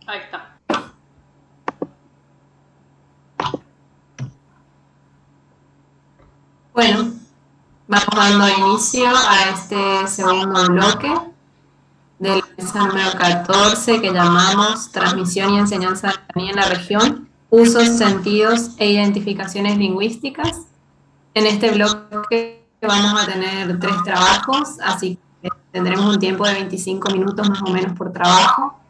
Ahí está. Bueno, vamos dando inicio a este segundo bloque de la mesa número 14 que llamamos Transmisión y Enseñanza de la Niña en la Región, Usos, Sentidos e Identificaciones Lingüísticas. En este bloque vamos a tener 3 trabajos, así que tendremos un tiempo de 25 minutos más o menos por trabajo.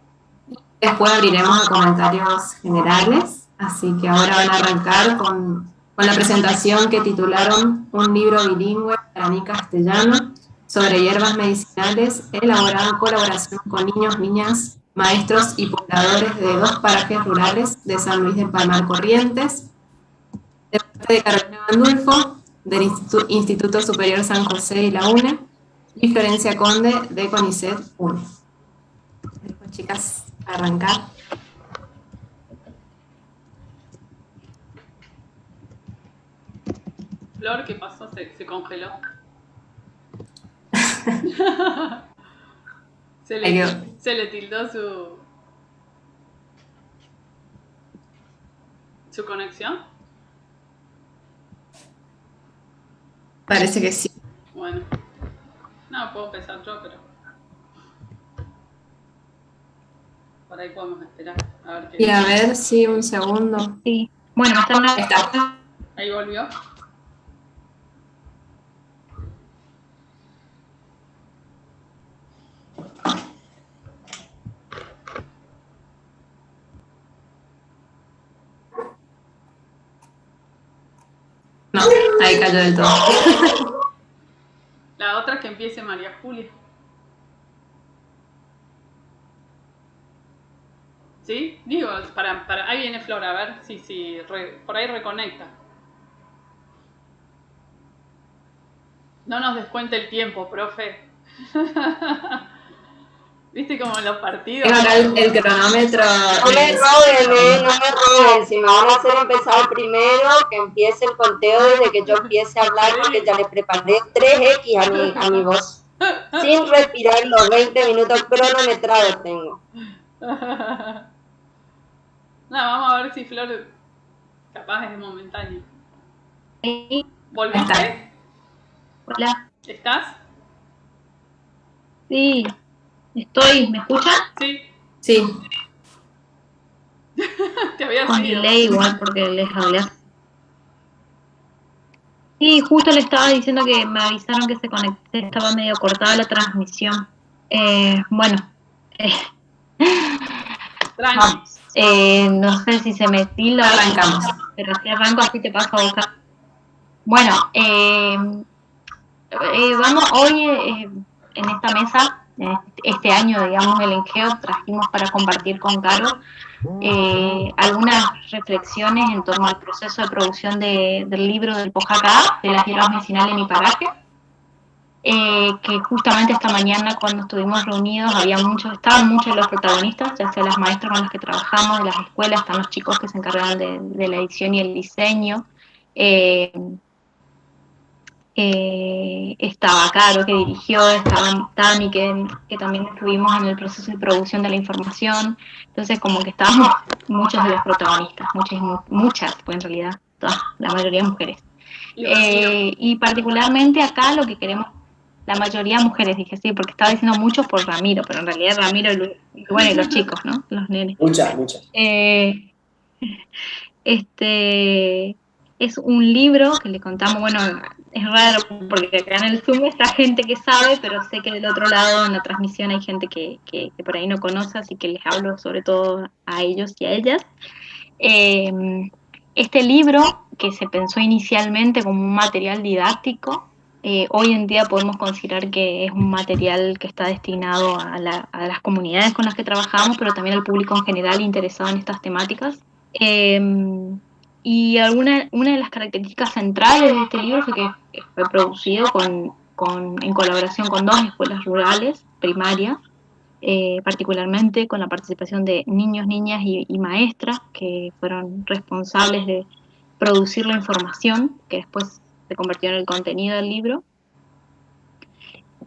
Después abriremos a comentarios generales, así que ahora van a arrancar con la presentación que titularon Un libro bilingüe guaraní-castellano sobre hierbas medicinales, elaborado en colaboración con niños, niñas, maestros y pobladores de 2 parajes rurales de San Luis del Palmar Corrientes, de parte de Carolina Gandulfo, del Instituto Superior San José y la UNE, y Florencia Conde, de CONICET UNE. Dejo, chicas, arrancar. Flor, ¿qué pasó? Se congeló. se le tildó su conexión. Parece que sí. Bueno. No, puedo empezar yo, pero por ahí podemos esperar. A ver qué. Y a ver, sí, un segundo. Sí. Bueno, está. Ahí volvió. No, ahí cayó del todo. La otra es que empiece María Julia. ¿Sí? Digo, ahí viene Flor, a ver si por ahí reconecta. No nos descuente el tiempo, profe. ¿Viste como en los partidos? Acá el cronómetro. No me roben, si me van a hacer empezar primero, que empiece el conteo desde que yo empiece a hablar, porque ya le preparé 3X a mi voz. Sin respirar los 20 minutos cronometrados tengo. No, vamos a ver si Flor capaz es momentáneo. ¿Volviste? Hola. ¿Estás? Sí, estoy. ¿Me escuchan? Sí. Sí. Te había Con sido. delay igual porque les hablé. Sí, justo le estaba diciendo que me avisaron que se conecté, estaba medio cortada la transmisión. Bueno. No sé si se me tilda. Arrancamos. Pero si arranco así te paso a buscar. Bueno, vamos hoy en esta mesa, este año, digamos, el Engeo, trajimos para compartir con Caro algunas reflexiones en torno al proceso de producción del libro del Pojacá, de las hierbas medicinales en mi paraje, que justamente esta mañana cuando estuvimos reunidos estaban muchos de los protagonistas, ya sea las maestras con las que trabajamos, de las escuelas, están los chicos que se encargan de la edición y el diseño, estaba Caro que dirigió, estaba Tami que también estuvimos en el proceso de producción de la información, entonces como que estábamos muchos de los protagonistas, muchas, pues en realidad todas, la mayoría mujeres. Y particularmente acá lo que queremos, la mayoría mujeres, dije sí, porque estaba diciendo muchos por Ramiro, pero en realidad Ramiro, bueno, y los chicos, ¿no? Los nenes. Muchas. Es un libro que le contamos, bueno, es raro porque acá en el Zoom está gente que sabe, pero sé que del otro lado en la transmisión hay gente que por ahí no conoce, así que les hablo sobre todo a ellos y a ellas. Este libro, que se pensó inicialmente como un material didáctico, hoy en día podemos considerar que es un material que está destinado a las comunidades con las que trabajamos, pero también al público en general interesado en estas temáticas. Y una de las características centrales de este libro fue que fue producido en colaboración con 2 escuelas rurales primarias, particularmente con la participación de niños, niñas y maestras que fueron responsables de producir la información que después se convirtió en el contenido del libro.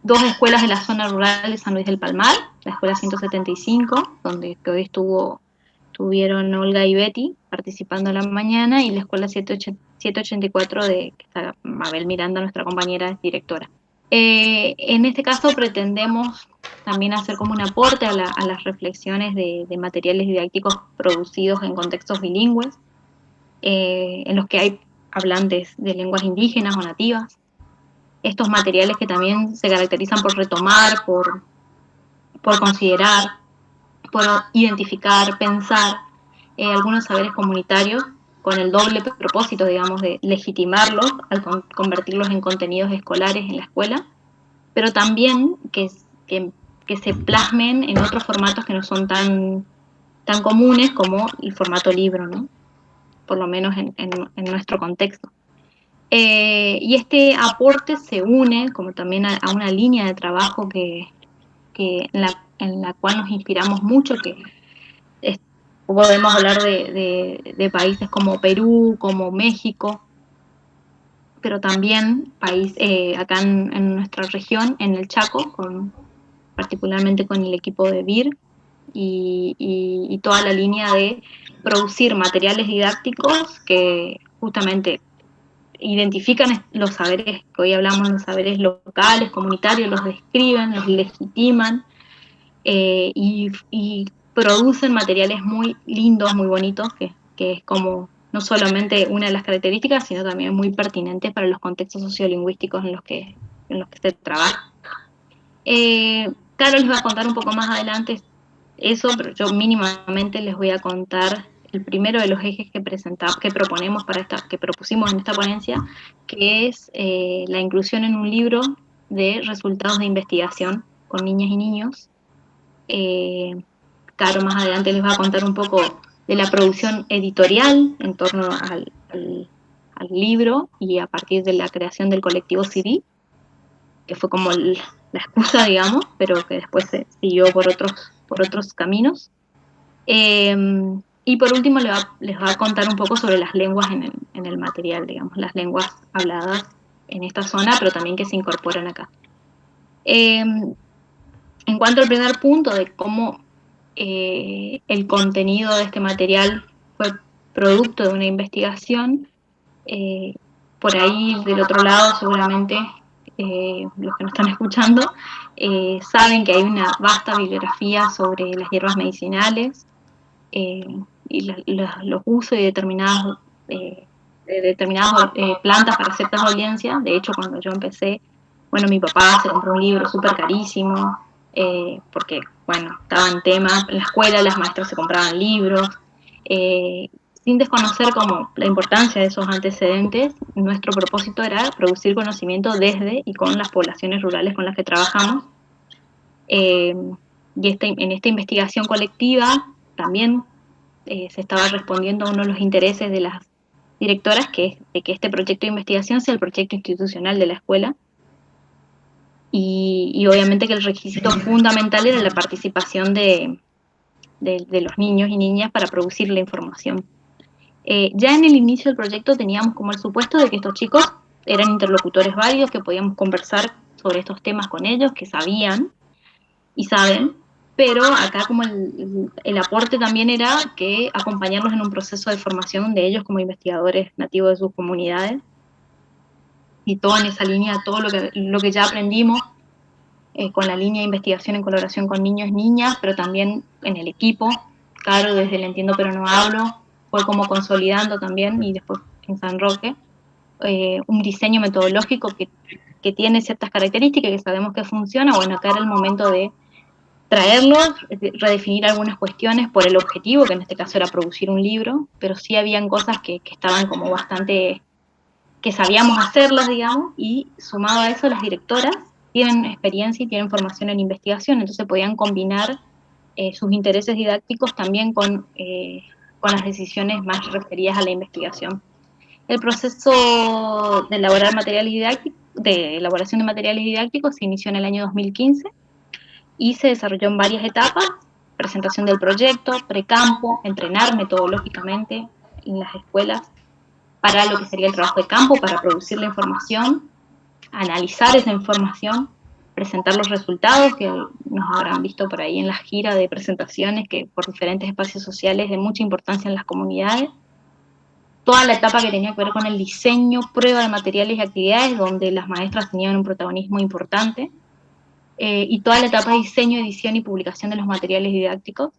2 escuelas de la zona rural de San Luis del Palmar, la escuela 175, donde que hoy estuvieron Olga y Betty participando en la mañana, y la escuela 784 que está Mabel Miranda, nuestra compañera directora. En este caso pretendemos también hacer como un aporte a las reflexiones de materiales didácticos producidos en contextos bilingües, en los que hay hablantes de lenguas indígenas o nativas. Estos materiales que también se caracterizan por retomar, por considerar, por identificar, pensar algunos saberes comunitarios con el doble propósito, digamos, de legitimarlos al convertirlos en contenidos escolares en la escuela, pero también que se plasmen en otros formatos que no son tan comunes como el formato libro, ¿no? Por lo menos en nuestro contexto. Y este aporte se une como también a una línea de trabajo en la cual nos inspiramos mucho, que podemos hablar de países como Perú, como México, pero también acá en nuestra región, en el Chaco, particularmente con el equipo de VIR y toda la línea de producir materiales didácticos que justamente identifican los saberes, que hoy hablamos, los saberes locales, comunitarios, los describen, los legitiman, y producen materiales muy lindos, muy bonitos, que es como no solamente una de las características, sino también muy pertinentes para los contextos sociolingüísticos en los que se trabaja. Claro, les voy a contar un poco más adelante eso, pero yo mínimamente les voy a contar el primero de los ejes que proponemos que propusimos en esta ponencia, que es la inclusión en un libro de resultados de investigación con niñas y niños. Claro, más adelante les voy a contar un poco de la producción editorial en torno al libro, y a partir de la creación del colectivo CD, que fue como la excusa, digamos, pero que después se siguió por otros caminos. Y por último les va a contar un poco sobre las lenguas en el material, digamos, las lenguas habladas en esta zona, pero también que se incorporan acá. En cuanto al primer punto de cómo el contenido de este material fue producto de una investigación, por ahí del otro lado seguramente los que nos están escuchando saben que hay una vasta bibliografía sobre las hierbas medicinales y los usos de determinadas plantas para ciertas audiencias. De hecho, cuando yo empecé, bueno, mi papá se compró un libro súper carísimo, porque, bueno, estaba en tema, en la escuela las maestras se compraban libros, sin desconocer como la importancia de esos antecedentes. Nuestro propósito era producir conocimiento desde y con las poblaciones rurales con las que trabajamos, y en esta investigación colectiva también se estaba respondiendo a uno de los intereses de las directoras, que es de que este proyecto de investigación sea el proyecto institucional de la escuela, y obviamente que el requisito fundamental era la participación de los niños y niñas para producir la información. Ya en el inicio del proyecto teníamos como el supuesto de que estos chicos eran interlocutores válidos, que podíamos conversar sobre estos temas con ellos, que sabían y saben, pero acá como el aporte también era que acompañarlos en un proceso de formación de ellos como investigadores nativos de sus comunidades, y todo en esa línea, todo lo que ya aprendimos con la línea de investigación en colaboración con niños y niñas, pero también en el equipo, claro, desde el Entiendo pero no hablo, fue como consolidando también, y después en San Roque, un diseño metodológico que tiene ciertas características, que sabemos que funciona. Bueno, acá era el momento de traerlos, redefinir algunas cuestiones por el objetivo, que en este caso era producir un libro, pero sí habían cosas que estaban como bastante, que sabíamos hacerlas, digamos, y sumado a eso las directoras tienen experiencia y tienen formación en investigación, entonces podían combinar sus intereses didácticos también con las decisiones más referidas a la investigación. El proceso de elaboración de materiales didácticos se inició en el año 2015 y se desarrolló en varias etapas: presentación del proyecto, precampo, entrenar metodológicamente en las escuelas para lo que sería el trabajo de campo, para producir la información, analizar esa información, presentar los resultados, que nos habrán visto por ahí en las giras de presentaciones que por diferentes espacios sociales de mucha importancia en las comunidades. Toda la etapa que tenía que ver con el diseño, prueba de materiales y actividades, donde las maestras tenían un protagonismo importante, y toda la etapa de diseño, edición y publicación de los materiales didácticos,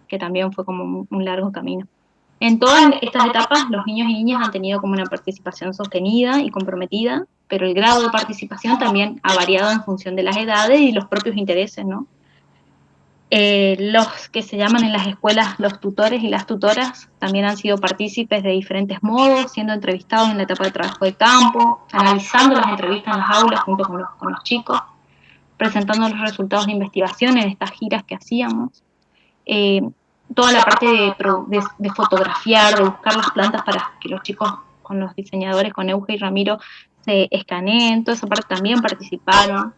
que también fue como un largo camino. En todas estas etapas, los niños y niñas han tenido como una participación sostenida y comprometida, pero el grado de participación también ha variado en función de las edades y los propios intereses, ¿no? Los que se llaman en las escuelas los tutores y las tutoras también han sido partícipes de diferentes modos, siendo entrevistados en la etapa de trabajo de campo, analizando las entrevistas en las aulas junto con los chicos, presentando los resultados de investigación en estas giras que hacíamos. Toda la parte de fotografiar, de buscar las plantas para que los chicos con los diseñadores, con Euge y Ramiro, se escaneen, toda esa parte también participaron.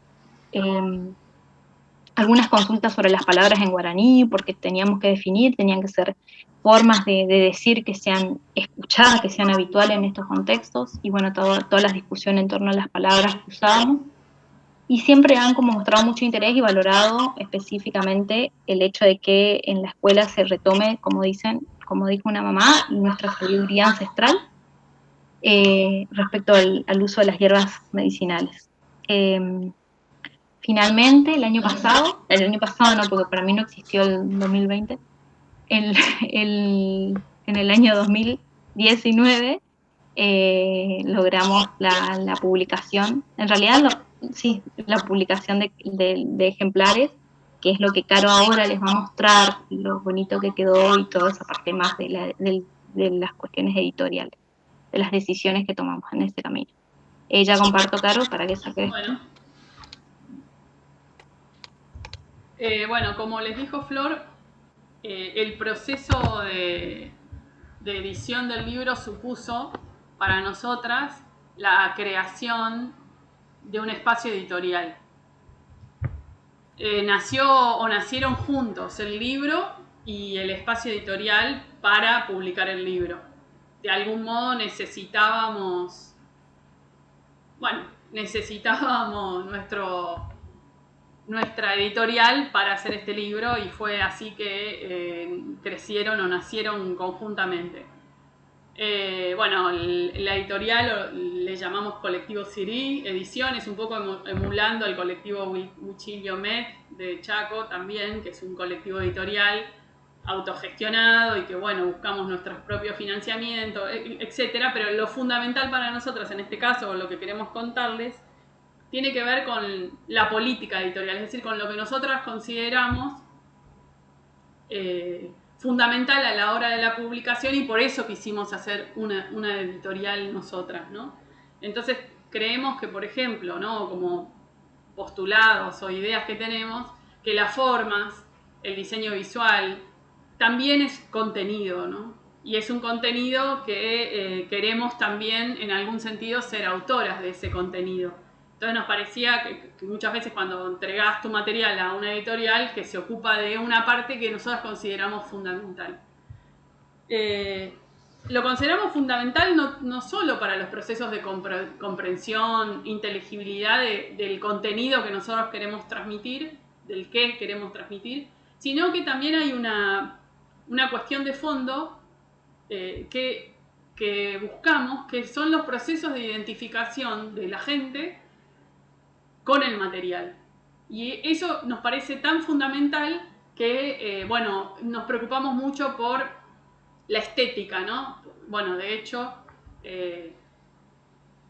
Algunas consultas sobre las palabras en guaraní, porque teníamos que definir, tenían que ser formas de decir que sean escuchadas, que sean habituales en estos contextos, y bueno, todas las discusiones en torno a las palabras que usábamos. Y siempre han como mostrado mucho interés y valorado específicamente el hecho de que en la escuela se retome, como dijo una mamá, nuestra sabiduría ancestral respecto al uso de las hierbas medicinales. Finalmente, el año pasado no, porque para mí no existió el 2020, en el año 2019 logramos la publicación, en realidad sí, la publicación de ejemplares, que es lo que Caro ahora les va a mostrar, lo bonito que quedó y toda esa parte más de las cuestiones editoriales, de las decisiones que tomamos en este camino. Ya comparto, Caro, para que saque esto. Bueno, como les dijo Flor, el proceso de edición del libro supuso para nosotras la creación de un espacio editorial. Nacieron juntos el libro y el espacio editorial para publicar el libro. De algún modo necesitábamos nuestra editorial para hacer este libro, y fue así que nacieron conjuntamente. La editorial le llamamos Colectivo Siri Ediciones, un poco emulando el colectivo Huichillo Met de Chaco también, que es un colectivo editorial autogestionado y que buscamos nuestros propios financiamientos, etcétera. Pero lo fundamental para nosotros en este caso, lo que queremos contarles, tiene que ver con la política editorial, es decir, con lo que nosotras consideramos fundamental a la hora de la publicación, y por eso quisimos hacer una editorial nosotras, ¿no? Entonces creemos que, por ejemplo, ¿no?, como postulados o ideas que tenemos, que las formas, el diseño visual, también es contenido, ¿no? Y es un contenido que queremos también, en algún sentido, ser autoras de ese contenido. Entonces nos parecía que muchas veces cuando entregás tu material a una editorial, que se ocupa de una parte que nosotros consideramos fundamental. Lo consideramos fundamental no solo para los procesos de comprensión, inteligibilidad del contenido que nosotros queremos transmitir, del qué queremos transmitir, sino que también hay una cuestión de fondo que buscamos, que son los procesos de identificación de la gente con el material. Y eso nos parece tan fundamental que, nos preocupamos mucho por la estética, ¿no? De hecho,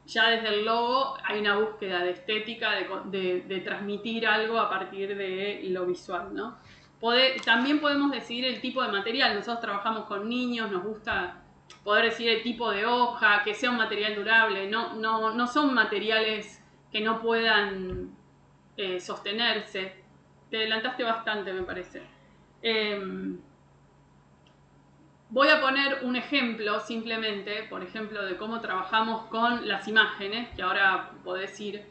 ya desde el logo hay una búsqueda de estética, de transmitir algo a partir de lo visual, ¿no? También podemos decidir el tipo de material. Nosotros trabajamos con niños, nos gusta poder decidir el tipo de hoja, que sea un material durable. No son materiales que no puedan sostenerse. Te adelantaste bastante, me parece. Voy a poner un ejemplo simplemente, por ejemplo, de cómo trabajamos con las imágenes, que ahora podés ir.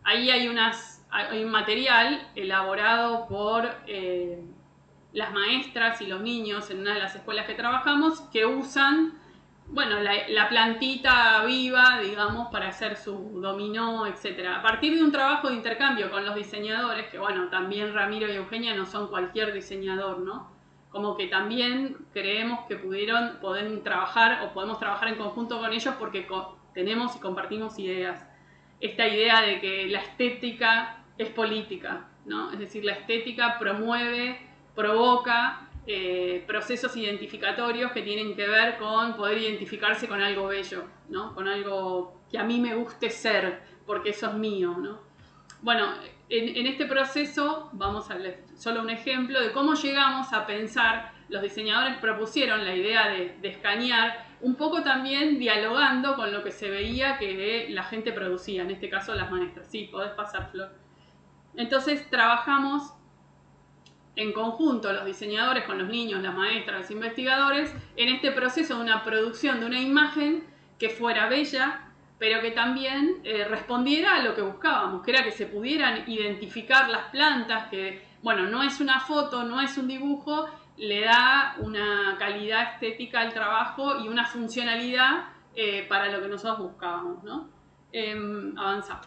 Ahí hay un material elaborado por las maestras y los niños en una de las escuelas que trabajamos, que usan bueno, la plantita viva, digamos, para hacer su dominó, etc. A partir de un trabajo de intercambio con los diseñadores, que bueno, también Ramiro y Eugenia no son cualquier diseñador, ¿no? Como que también creemos que pueden trabajar o podemos trabajar en conjunto con ellos porque tenemos y compartimos ideas. Esta idea de que la estética es política, ¿no? Es decir, la estética promueve, provoca procesos identificatorios que tienen que ver con poder identificarse con algo bello, ¿no? Con algo que a mí me guste ser, porque eso es mío, ¿no? Bueno, en este proceso, vamos a ver solo un ejemplo de cómo llegamos a pensar, los diseñadores propusieron la idea de escanear, un poco también dialogando con lo que se veía que la gente producía, en este caso las maestras. Sí, podés pasar, Flor. Entonces trabajamos en conjunto los diseñadores con los niños, las maestras, los investigadores, en este proceso de una producción de una imagen que fuera bella, pero que también respondiera a lo que buscábamos, que era que se pudieran identificar las plantas, que, bueno, no es una foto, no es un dibujo, le da una calidad estética al trabajo y una funcionalidad para lo que nosotros buscábamos, ¿no? Avanzar.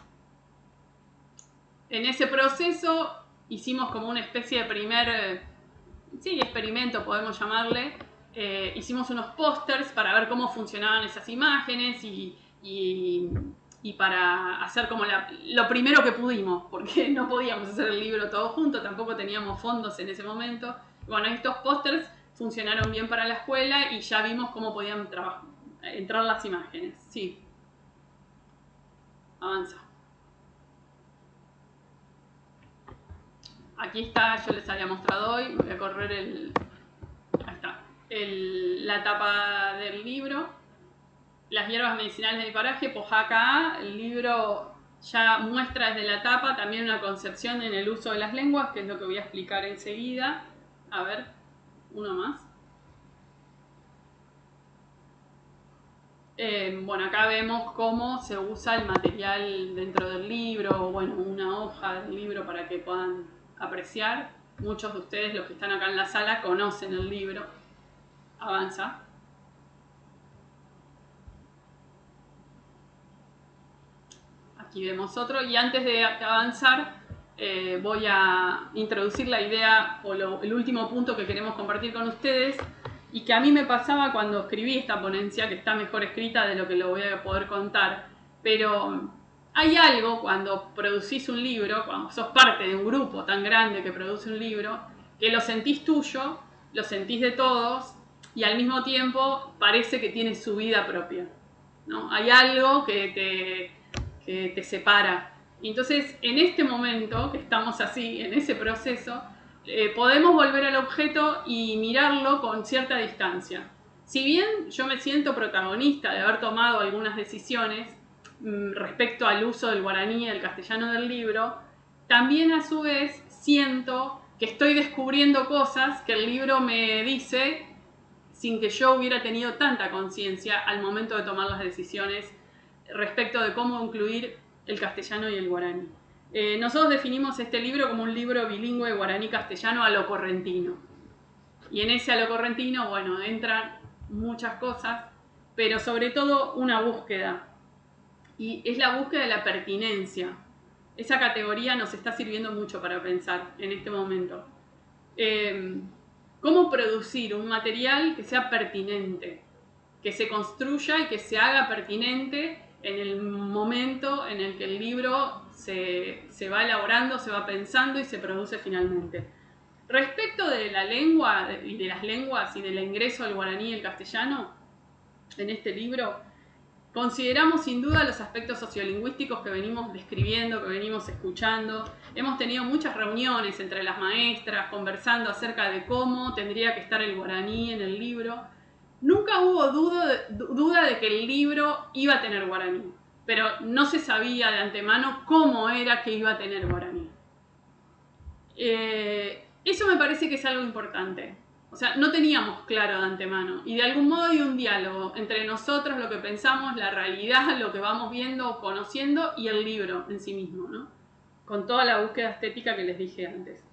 En ese proceso hicimos como una especie de primer, sí, experimento podemos llamarle. Hicimos unos pósters para ver cómo funcionaban esas imágenes y para hacer como lo primero que pudimos, porque no podíamos hacer el libro todo junto, tampoco teníamos fondos en ese momento. Bueno, estos pósters funcionaron bien para la escuela y ya vimos cómo podían entrar las imágenes. Sí. Avanza. Aquí está, yo les había mostrado hoy, voy a correr ahí está, la tapa del libro, las hierbas medicinales de mi paraje, Pojaca, el libro ya muestra desde la tapa también una concepción en el uso de las lenguas, que es lo que voy a explicar enseguida. A ver, uno más. Bueno, acá vemos cómo se usa el material dentro del libro, bueno, una hoja del libro para que puedan apreciar. Muchos de ustedes, los que están acá en la sala, conocen el libro. Avanza. Aquí vemos otro. Y antes de avanzar, voy a introducir la idea o el último punto que queremos compartir con ustedes y que a mí me pasaba cuando escribí esta ponencia, que está mejor escrita de lo que lo voy a poder contar. Pero hay algo cuando producís un libro, cuando sos parte de un grupo tan grande que produce un libro, que lo sentís tuyo, lo sentís de todos y al mismo tiempo parece que tiene su vida propia, ¿no? Hay algo que te separa. Y entonces, en este momento, que estamos así, en ese proceso, podemos volver al objeto y mirarlo con cierta distancia. Si bien yo me siento protagonista de haber tomado algunas decisiones respecto al uso del guaraní y del castellano del libro, también a su vez siento que estoy descubriendo cosas que el libro me dice sin que yo hubiera tenido tanta conciencia al momento de tomar las decisiones respecto de cómo incluir el castellano y el guaraní. Nosotros definimos este libro como un libro bilingüe guaraní-castellano a lo correntino. Y en ese a lo correntino, bueno, entran muchas cosas, pero sobre todo una búsqueda. Y es la búsqueda de la pertinencia. Esa categoría nos está sirviendo mucho para pensar en este momento. ¿Cómo producir un material que sea pertinente? Que se construya y que se haga pertinente en el momento en el que el libro se va elaborando, se va pensando y se produce finalmente. Respecto de la lengua y de las lenguas y del ingreso del guaraní y el castellano en este libro, consideramos sin duda los aspectos sociolingüísticos que venimos describiendo, que venimos escuchando. Hemos tenido muchas reuniones entre las maestras conversando acerca de cómo tendría que estar el guaraní en el libro. Nunca hubo duda de que el libro iba a tener guaraní, pero no se sabía de antemano cómo era que iba a tener guaraní. Eso me parece que es algo importante. O sea, no teníamos claro de antemano. Y de algún modo hay un diálogo entre nosotros, lo que pensamos, la realidad, lo que vamos viendo, conociendo, y el libro en sí mismo, ¿no? Con toda la búsqueda estética que les dije antes.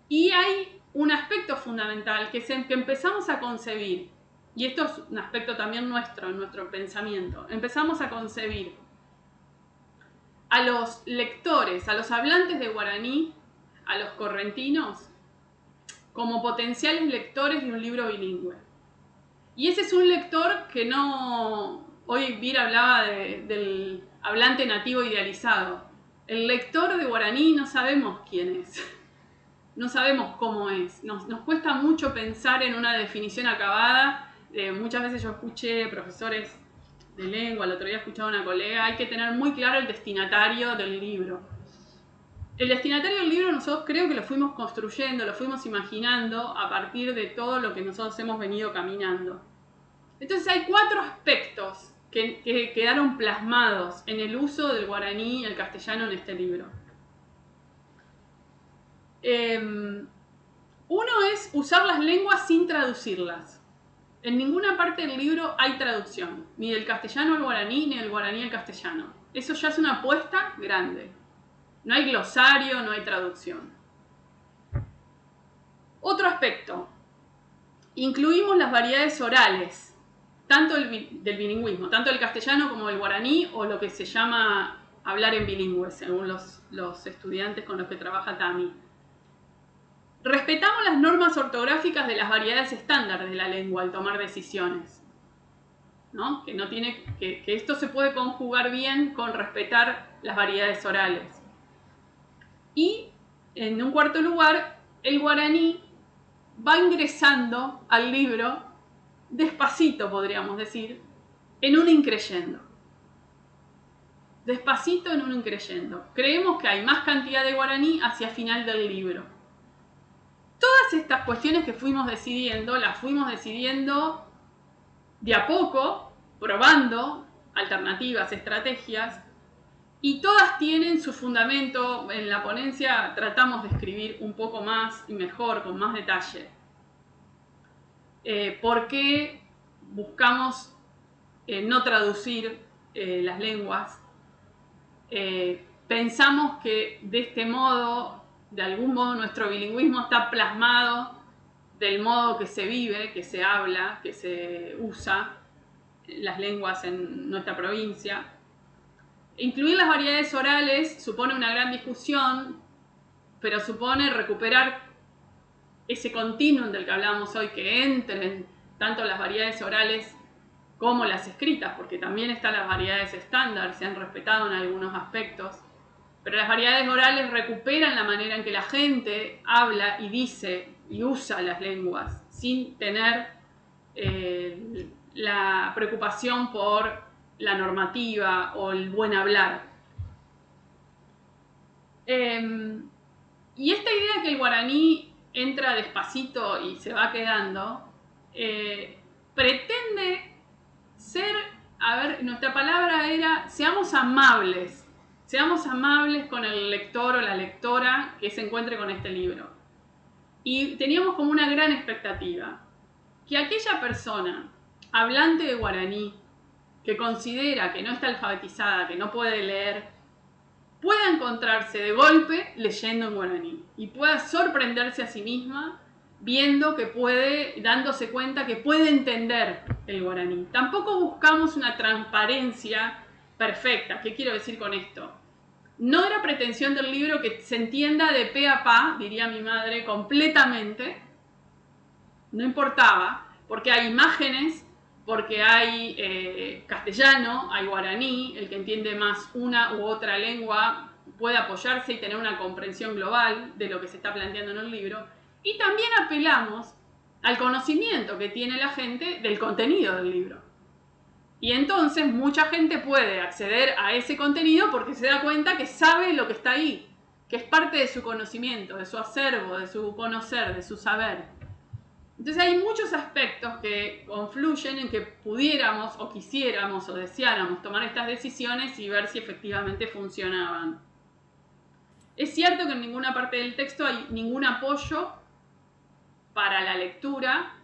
Y hay un aspecto fundamental, que es el que empezamos a concebir y esto es un aspecto también nuestro, en nuestro pensamiento, empezamos a concebir a los lectores, a los hablantes de guaraní, a los correntinos, como potenciales lectores de un libro bilingüe. Y ese es un lector que no... Hoy Vira hablaba del hablante nativo idealizado. El lector de guaraní no sabemos quién es, no sabemos cómo es. Nos cuesta mucho pensar en una definición acabada. Muchas veces yo escuché profesores de lengua, el otro día escuchaba a una colega, hay que tener muy claro el destinatario del libro. El destinatario del libro nosotros creo que lo fuimos construyendo, lo fuimos imaginando a partir de todo lo que nosotros hemos venido caminando. Entonces hay 4 aspectos que quedaron plasmados en el uso del guaraní y el castellano en este libro. Uno es usar las lenguas sin traducirlas. En ninguna parte del libro hay traducción, ni del castellano al guaraní, ni del guaraní al castellano. Eso ya es una apuesta grande. No hay glosario, no hay traducción. Otro aspecto. Incluimos las variedades orales, tanto del bilingüismo, tanto del castellano como del guaraní, o lo que se llama hablar en bilingüe, según los estudiantes con los que trabaja Tami. Respetamos las normas ortográficas de las variedades estándar de la lengua al tomar decisiones, ¿no? Que esto se puede conjugar bien con respetar las variedades orales. Y, en un cuarto lugar, el guaraní va ingresando al libro despacito, podríamos decir, en un increyendo. Despacito en un increyendo. Creemos que hay más cantidad de guaraní hacia el final del libro. Todas estas cuestiones que fuimos decidiendo, las fuimos decidiendo de a poco, probando alternativas, estrategias, y todas tienen su fundamento. En la ponencia tratamos de escribir un poco más y mejor, con más detalle. ¿Por qué buscamos no traducir las lenguas? Pensamos que de este modo, de algún modo, nuestro bilingüismo está plasmado del modo que se vive, que se habla, que se usa las lenguas en nuestra provincia. Incluir las variedades orales supone una gran discusión, pero supone recuperar ese continuum del que hablábamos hoy, que entren tanto las variedades orales como las escritas, porque también están las variedades estándar, se han respetado en algunos aspectos, pero las variedades orales recuperan la manera en que la gente habla y dice y usa las lenguas, sin tener la preocupación por la normativa o el buen hablar. Y esta idea de que el guaraní entra despacito y se va quedando, pretende ser, nuestra palabra era, seamos amables con el lector o la lectora que se encuentre con este libro. Y teníamos como una gran expectativa, que aquella persona hablante de guaraní, que considera que no está alfabetizada, que no puede leer, pueda encontrarse de golpe leyendo en guaraní y pueda sorprenderse a sí misma viendo que puede, dándose cuenta que puede entender el guaraní. Tampoco buscamos una transparencia perfecta. ¿Qué quiero decir con esto? No era pretensión del libro que se entienda de pe a pa, diría mi madre, completamente. No importaba, porque hay imágenes, porque hay castellano, hay guaraní, el que entiende más una u otra lengua puede apoyarse y tener una comprensión global de lo que se está planteando en el libro. Y también apelamos al conocimiento que tiene la gente del contenido del libro. Y entonces mucha gente puede acceder a ese contenido porque se da cuenta que sabe lo que está ahí, que es parte de su conocimiento, de su acervo, de su conocer, de su saber. Entonces hay muchos aspectos que confluyen en que pudiéramos o quisiéramos o deseáramos tomar estas decisiones y ver si efectivamente funcionaban. Es cierto que en ninguna parte del texto hay ningún apoyo para la lectura.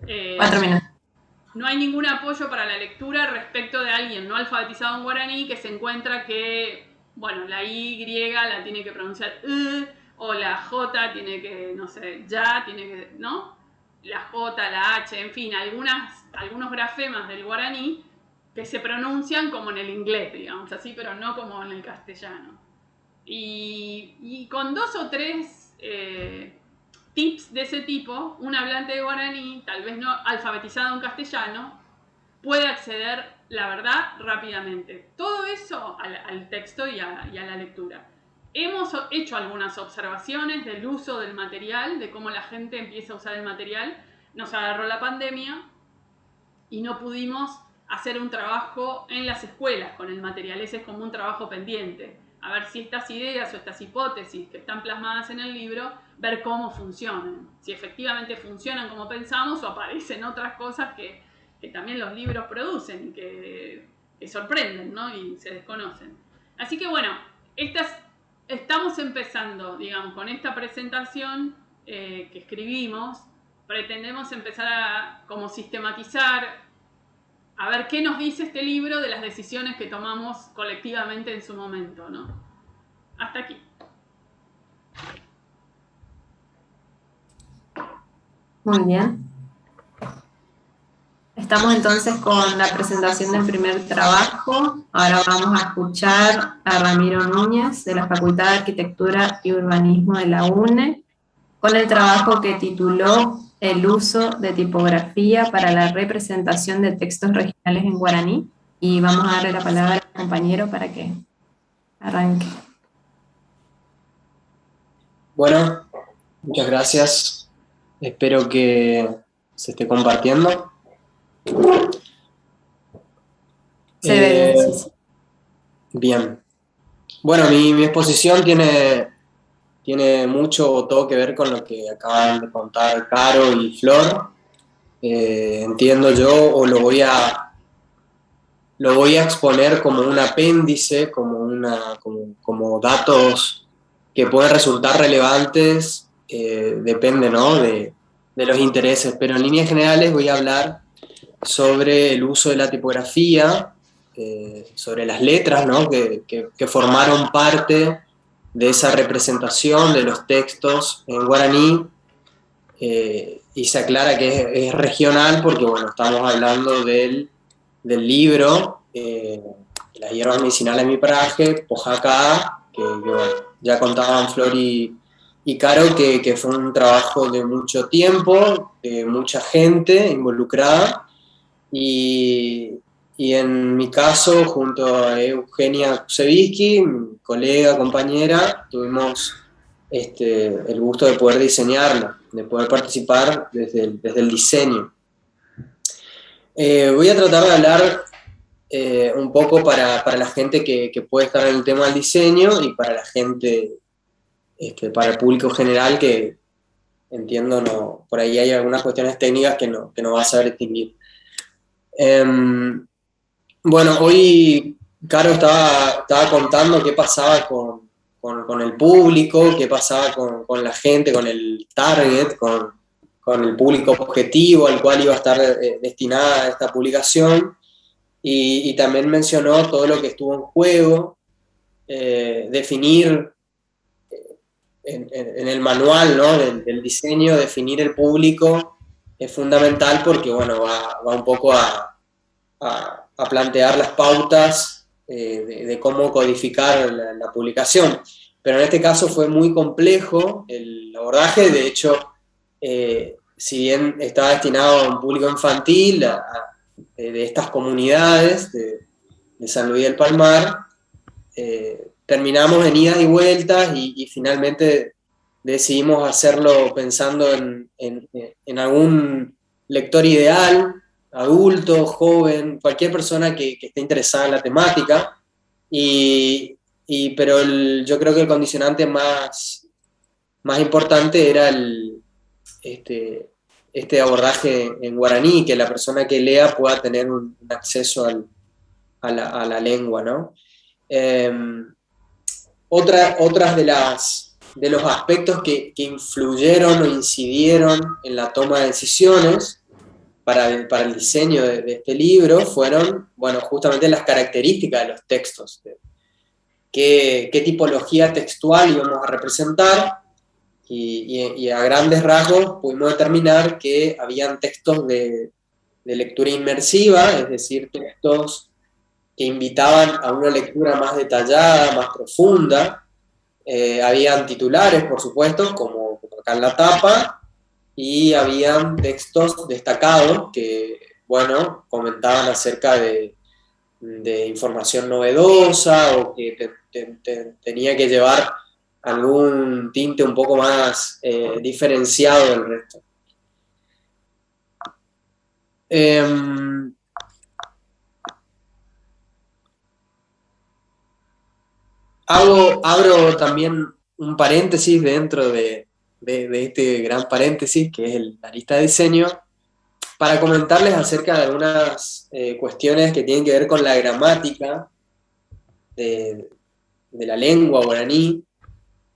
4 minutos. No hay ningún apoyo para la lectura respecto de alguien no alfabetizado en guaraní que se encuentra que, bueno, la Y la tiene que pronunciar o la J tiene que, no sé, ya tiene que, ¿no? la J, la H, en fin, algunos grafemas del guaraní que se pronuncian como en el inglés, digamos así, pero no como en el castellano. Y con 2 o 3 tips de ese tipo, un hablante de guaraní, tal vez no alfabetizado en castellano, puede acceder, la verdad, rápidamente. Todo eso al texto y a la lectura. Hemos hecho algunas observaciones del uso del material, de cómo la gente empieza a usar el material. Nos agarró la pandemia y no pudimos hacer un trabajo en las escuelas con el material. Ese es como un trabajo pendiente. A ver si estas ideas o estas hipótesis que están plasmadas en el libro, ver cómo funcionan. Si efectivamente funcionan como pensamos o aparecen otras cosas que también los libros producen y que sorprenden, ¿no? Y se desconocen. Así que bueno, estamos empezando, digamos, con esta presentación que escribimos. Pretendemos empezar a como sistematizar, a ver qué nos dice este libro de las decisiones que tomamos colectivamente en su momento, ¿no? Hasta aquí. Muy bien. Estamos entonces con la presentación del primer trabajo. Ahora vamos a escuchar a Ramiro Núñez, de la Facultad de Arquitectura y Urbanismo de la UNE, con el trabajo que tituló El uso de tipografía para la representación de textos regionales en guaraní. Y vamos a darle la palabra al compañero para que arranque. Bueno, muchas gracias. Espero que se esté compartiendo. Se ve bien, sí. Bien. Bueno, mi exposición tiene mucho o todo que ver con lo que acaban de contar Caro y Flor. Entiendo yo, o lo voy a exponer como un apéndice, como datos que pueden resultar relevantes, depende, ¿no?, de los intereses, pero en líneas generales voy a hablar sobre el uso de la tipografía, sobre las letras, ¿no?, que formaron parte de esa representación de los textos en guaraní, y se aclara que es regional porque, bueno, estamos hablando del libro Las hierbas medicinales de mi paraje, Pojacá, que bueno, ya contaban Flor y Caro, que fue un trabajo de mucho tiempo, de mucha gente involucrada, y en mi caso, junto a Eugenia Kusevitsky, mi colega, compañera, tuvimos el gusto de poder diseñarla, de poder participar desde el diseño. Voy a tratar de hablar un poco para la gente que puede estar en el tema del diseño y para la gente, para el público general que entiendo, no, por ahí hay algunas cuestiones técnicas que no va a saber distinguir. Bueno, hoy Caro estaba contando qué pasaba con el público, qué pasaba con la gente, con el target, con el público objetivo al cual iba a estar destinada esta publicación, y también mencionó todo lo que estuvo en juego, definir en el manual, ¿no?, del diseño, definir el público es fundamental porque, bueno, va un poco a plantear las pautas de cómo codificar la publicación. Pero en este caso fue muy complejo el abordaje. De hecho, si bien estaba destinado a un público infantil, de estas comunidades de San Luis del Palmar, terminamos en idas y vueltas y finalmente decidimos hacerlo pensando en algún lector ideal, adulto, joven, cualquier persona que esté interesada en la temática, pero yo creo que el condicionante más importante era este abordaje en guaraní, que la persona que lea pueda tener un acceso a la lengua, ¿no? Otras de los aspectos que influyeron o incidieron en la toma de decisiones para el diseño de este libro fueron, bueno, justamente las características de los textos, qué tipología textual íbamos a representar, y a grandes rasgos pudimos determinar que habían textos de lectura inmersiva, es decir, textos que invitaban a una lectura más detallada, más profunda. Habían titulares, por supuesto, como acá en la tapa, y habían textos destacados que, bueno, comentaban acerca de información novedosa o que tenía que llevar algún tinte un poco más diferenciado del resto. Abro también un paréntesis dentro de este gran paréntesis, que es la lista de diseño, para comentarles acerca de algunas cuestiones que tienen que ver con la gramática de la lengua guaraní.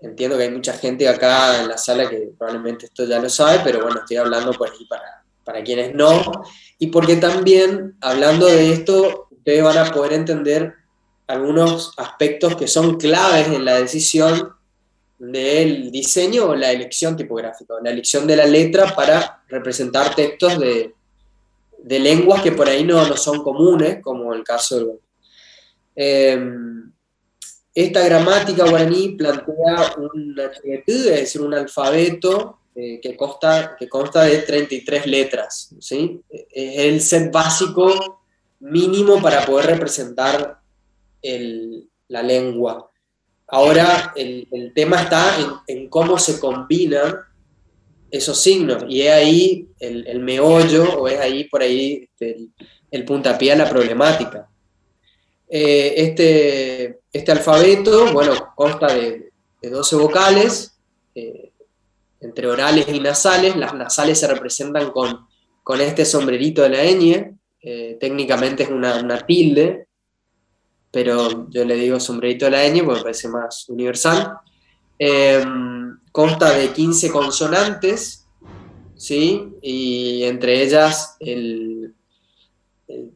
Entiendo que hay mucha gente acá en la sala que probablemente esto ya lo sabe, pero bueno, estoy hablando por ahí para quienes no, y porque también, hablando de esto, ustedes van a poder entender algunos aspectos que son claves en la decisión del diseño o la elección tipográfica, o la elección de la letra para representar textos de lenguas que por ahí no son comunes, como el caso de... Esta gramática guaraní plantea una es decir, un alfabeto que consta de 33 letras, ¿sí? Es el set básico mínimo para poder representar la lengua. Ahora, el tema está en cómo se combinan esos signos, y es ahí el meollo, o es ahí por ahí el puntapié a la problemática. Este alfabeto, bueno, consta de 12 vocales, entre orales y nasales. Las nasales se representan con este sombrerito de la ñ, técnicamente es una tilde, pero yo le digo sombrerito de la ñ porque me parece más universal. Consta de 15 consonantes, ¿sí? Y entre ellas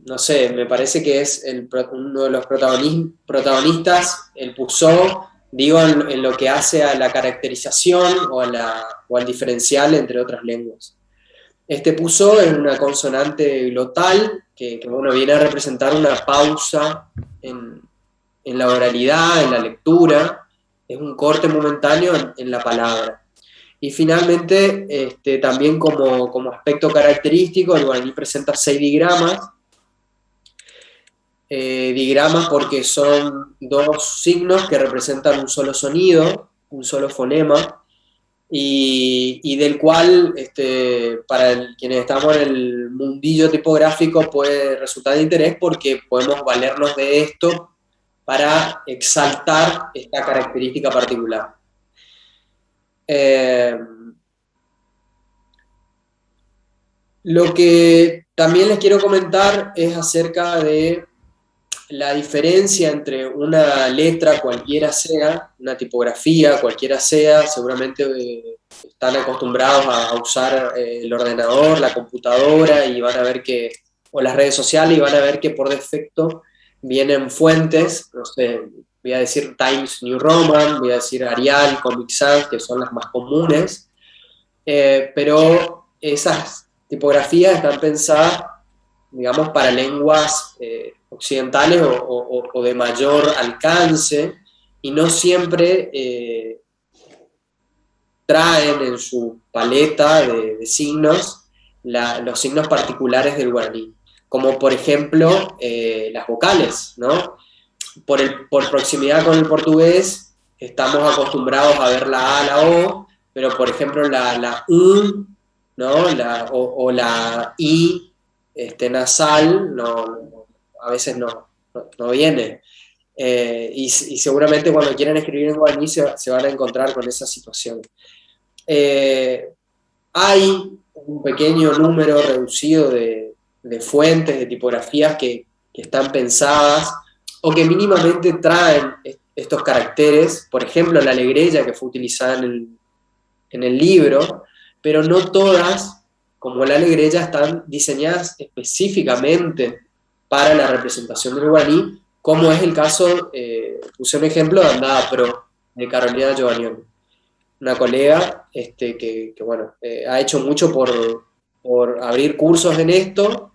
no sé, me parece que es uno de los protagonistas, el Pusó, digo, en lo que hace a la caracterización o al diferencial entre otras lenguas. Este Pusó es una consonante glotal que bueno, viene a representar una pausa en la oralidad, en la lectura, es un corte momentáneo en la palabra. Y finalmente, también como aspecto característico, el guaraní presenta 6 digramas. Digramas porque son 2 signos que representan un solo sonido, un solo fonema, y del cual, para quienes estamos en el mundillo tipográfico, puede resultar de interés porque podemos valernos de esto para exaltar esta característica particular. Lo que también les quiero comentar es acerca de la diferencia entre una letra cualquiera sea, una tipografía cualquiera sea. Seguramente están acostumbrados a usar el ordenador, la computadora, y van a ver o las redes sociales, y van a ver que por defecto vienen fuentes, no sé, voy a decir Times New Roman, voy a decir Arial, Comic Sans, que son las más comunes, pero esas tipografías están pensadas, digamos, para lenguas occidentales o de mayor alcance, y no siempre traen en su paleta de signos los signos particulares del guaraní, como por ejemplo las vocales, ¿no? Por proximidad con el portugués estamos acostumbrados a ver la A, la O, pero por ejemplo la U, ¿no? O la I nasal a veces no viene. Y seguramente cuando quieran escribir en guaraní se van a encontrar con esa situación. Hay un pequeño número reducido de fuentes, de tipografías que están pensadas o que mínimamente traen estos caracteres, por ejemplo la alegrella que fue utilizada en el libro, pero no todas, como la alegrella, están diseñadas específicamente para la representación del guaraní, como es el caso, puse un ejemplo de Andada Pro, de Carolina Giovannoni. una colega que bueno, ha hecho mucho por abrir cursos en esto,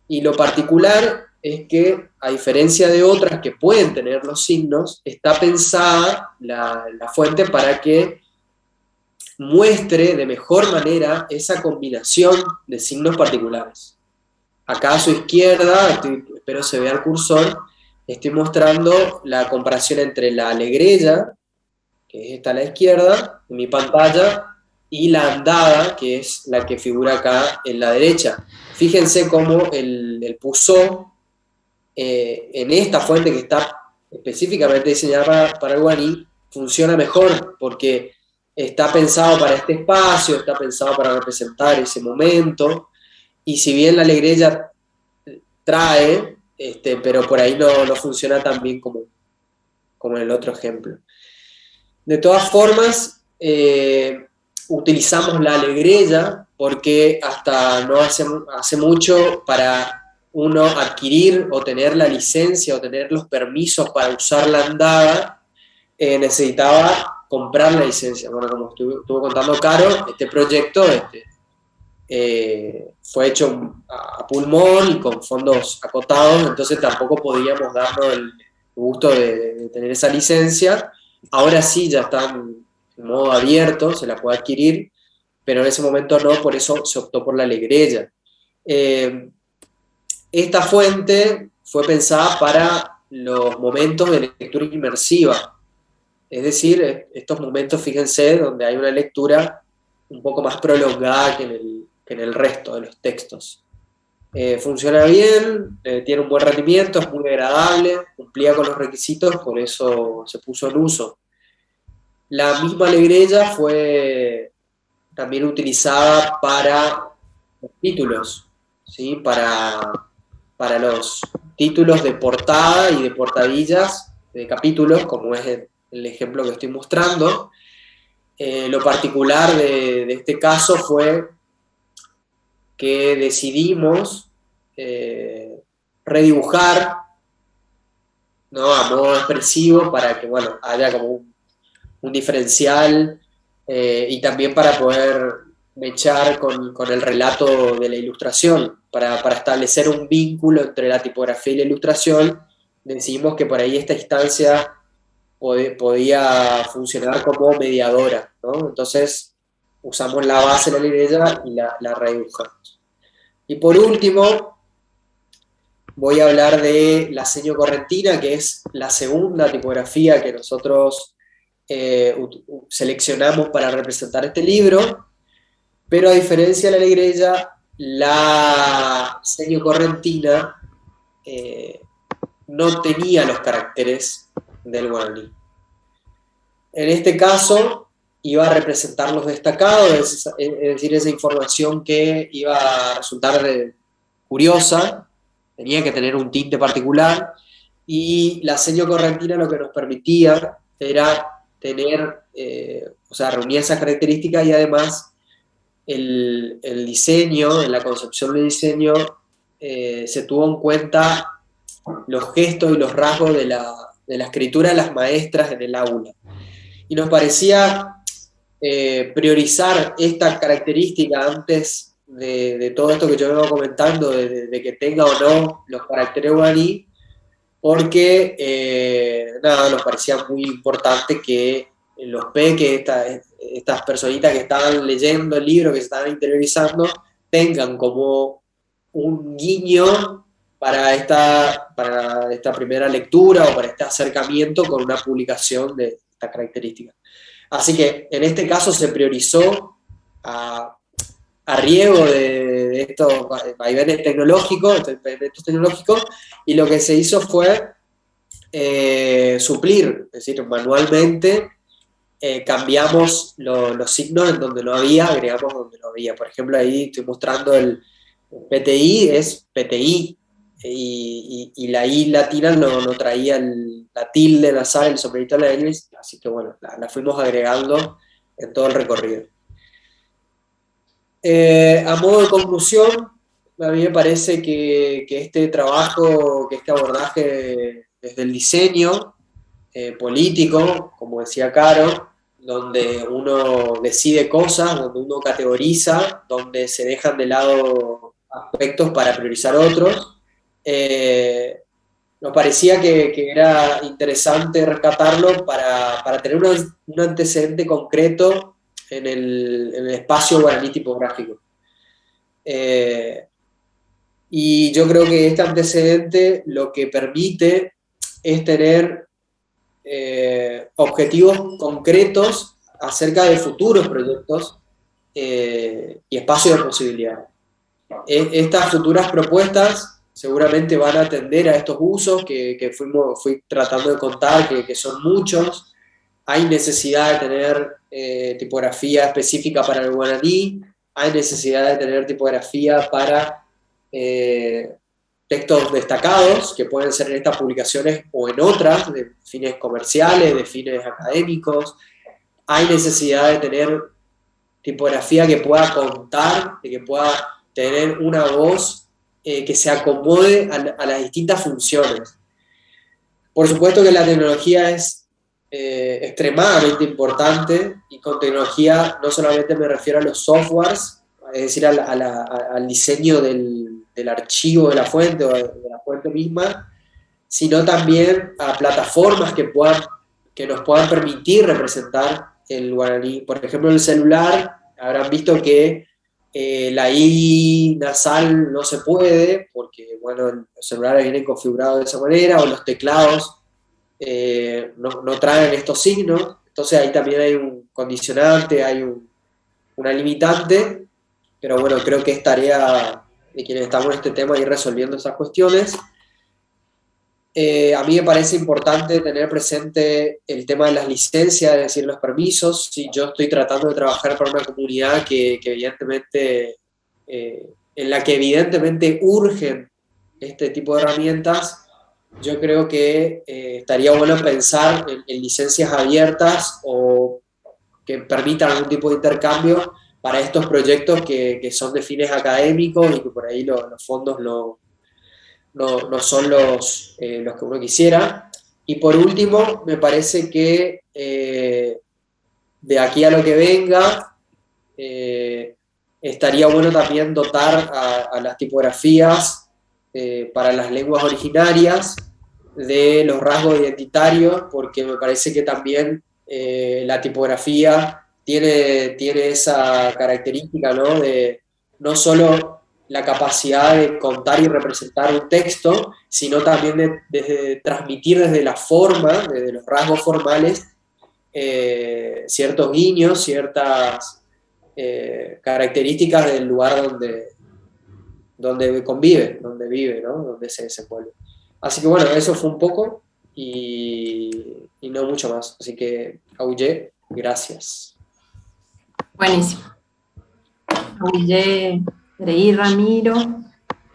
y lo particular es que, a diferencia de otras que pueden tener los signos, está pensada la fuente para que muestre de mejor manera esa combinación de signos particulares. Acá a su izquierda, espero se vea el cursor, estoy mostrando la comparación entre la alegrella, que es esta a la izquierda de mi pantalla, y la andada, que es la que figura acá en la derecha. Fíjense cómo el Pusó, en esta fuente que está específicamente diseñada para el guaní, funciona mejor, porque está pensado para este espacio, está pensado para representar ese momento, y si bien la alegrella trae, pero por ahí no funciona tan bien como en el otro ejemplo. De todas formas, utilizamos la alegrella porque hasta no hace mucho, para uno adquirir o tener la licencia o tener los permisos para usar la andada, necesitaba comprar la licencia. Bueno, como estuvo contando Caro, este proyecto fue hecho a pulmón y con fondos acotados, entonces tampoco podíamos darnos el gusto de tener esa licencia. Ahora sí, ya está en modo abierto, se la puede adquirir, pero en ese momento no, por eso se optó por la alegrella. Esta fuente fue pensada para los momentos de lectura inmersiva, es decir, estos momentos, fíjense, donde hay una lectura un poco más prolongada que en el resto de los textos. Funciona bien, tiene un buen rendimiento, es muy agradable, cumplía con los requisitos, por eso se puso en uso. La misma alegrella fue también utilizada para los títulos, ¿sí? Para los títulos de portada y de portadillas de capítulos, como es el ejemplo que estoy mostrando. Lo particular de este caso fue que decidimos redibujar, ¿no?, a modo expresivo, para que, bueno, haya como un diferencial, y también para poder mechar con el relato de la ilustración, para establecer un vínculo entre la tipografía y la ilustración. Decidimos que por ahí esta instancia podía funcionar como mediadora, ¿no? Entonces usamos la base de la alegrella y la redibujamos. Y por último, voy a hablar de la seño correntina, que es la segunda tipografía que nosotros seleccionamos para representar este libro, pero a diferencia de la alegrella, la seño correntina no tenía los caracteres del guaraní. En este caso iba a representar los destacados, es decir, esa información que iba a resultar curiosa, tenía que tener un tinte particular, y la seño correntina lo que nos permitía era tener, reunir esas características, y además el diseño, en la concepción del diseño, se tuvo en cuenta los gestos y los rasgos de la escritura de las maestras en el aula. Y nos parecía priorizar esta característica antes de todo esto que yo vengo comentando, de que tenga o no los caracteres guaraní, porque nos parecía muy importante que los peques, estas personitas que estaban leyendo el libro, que se estaban interiorizando, tengan como un guiño para esta primera lectura o para este acercamiento con una publicación de esta característica. Así que en este caso se priorizó a riesgo de estos vaivenes tecnológicos, y lo que se hizo fue suplir, es decir, manualmente cambiamos los signos en donde no había, agregamos donde no había. Por ejemplo, ahí estoy mostrando el PTI, es PTI, y la I latina no traía la tilde nasal, el sombrerito de la Elvis, así que bueno, la fuimos agregando en todo el recorrido. A modo de conclusión, a mí me parece que este trabajo, que este abordaje desde el diseño político, como decía Caro, donde uno decide cosas, donde uno categoriza, donde se dejan de lado aspectos para priorizar otros. Nos parecía que era interesante rescatarlo para tener un antecedente concreto en el espacio guaraní tipográfico. Y yo creo que este antecedente lo que permite es tener objetivos concretos acerca de futuros proyectos y espacios de posibilidad. Estas futuras propuestas seguramente van a atender a estos usos que fui tratando de contar, que son muchos. Hay necesidad de tener tipografía específica para el guaraní, hay necesidad de tener tipografía para textos destacados, que pueden ser en estas publicaciones o en otras, de fines comerciales, de fines académicos. Hay necesidad de tener tipografía que pueda contar, de que pueda tener una voz que se acomode a las distintas funciones. Por supuesto que la tecnología es extremadamente importante, y con tecnología no solamente me refiero a los softwares, es decir, al diseño del archivo de la fuente o de la fuente misma, sino también a plataformas que nos puedan permitir representar el guaraní. Por ejemplo, en el celular habrán visto que la I nasal no se puede, porque bueno, los celulares vienen configurados de esa manera, o los teclados no traen estos signos. Entonces ahí también hay un condicionante, hay una limitante, pero bueno, creo que es tarea de quienes estamos en este tema ir resolviendo esas cuestiones. A mí me parece importante tener presente el tema de las licencias, es decir, los permisos. Si yo estoy tratando de trabajar para una comunidad que evidentemente, en la que evidentemente urgen este tipo de herramientas, yo creo que estaría bueno pensar en licencias abiertas o que permitan algún tipo de intercambio para estos proyectos que son de fines académicos y que por ahí los fondos no son los que uno quisiera. Y por último, me parece que de aquí a lo que venga, estaría bueno también dotar a las tipografías para las lenguas originarias de los rasgos identitarios, porque me parece que también la tipografía tiene esa característica, ¿no? De no solo la capacidad de contar y representar un texto, sino también de transmitir desde la forma, desde los rasgos formales, ciertos guiños, ciertas características del lugar donde convive, donde vive, ¿no? Donde se desenvuelve. Así que bueno, eso fue un poco y no mucho más. Así que, Aullé, gracias. Buenísimo. Aullé, Andrei, Ramiro.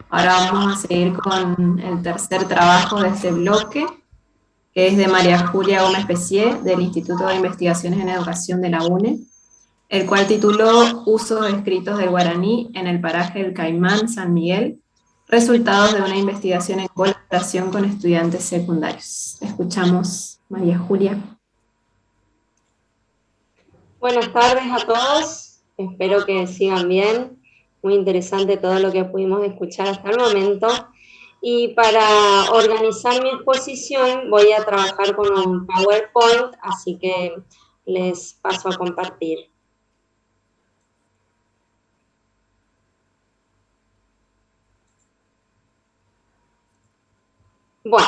Ahora vamos a seguir con el tercer trabajo de este bloque, que es de María Julia Gómez Pecié, del Instituto de Investigaciones en Educación de la UNE, el cual tituló Uso de escritos del guaraní en el paraje del Caimán, San Miguel, resultados de una investigación en colaboración con estudiantes secundarios. Escuchamos, María Julia. Buenas tardes a todos, espero que sigan bien. Muy interesante todo lo que pudimos escuchar hasta el momento. Y para organizar mi exposición voy a trabajar con un PowerPoint, así que les paso a compartir. Bueno,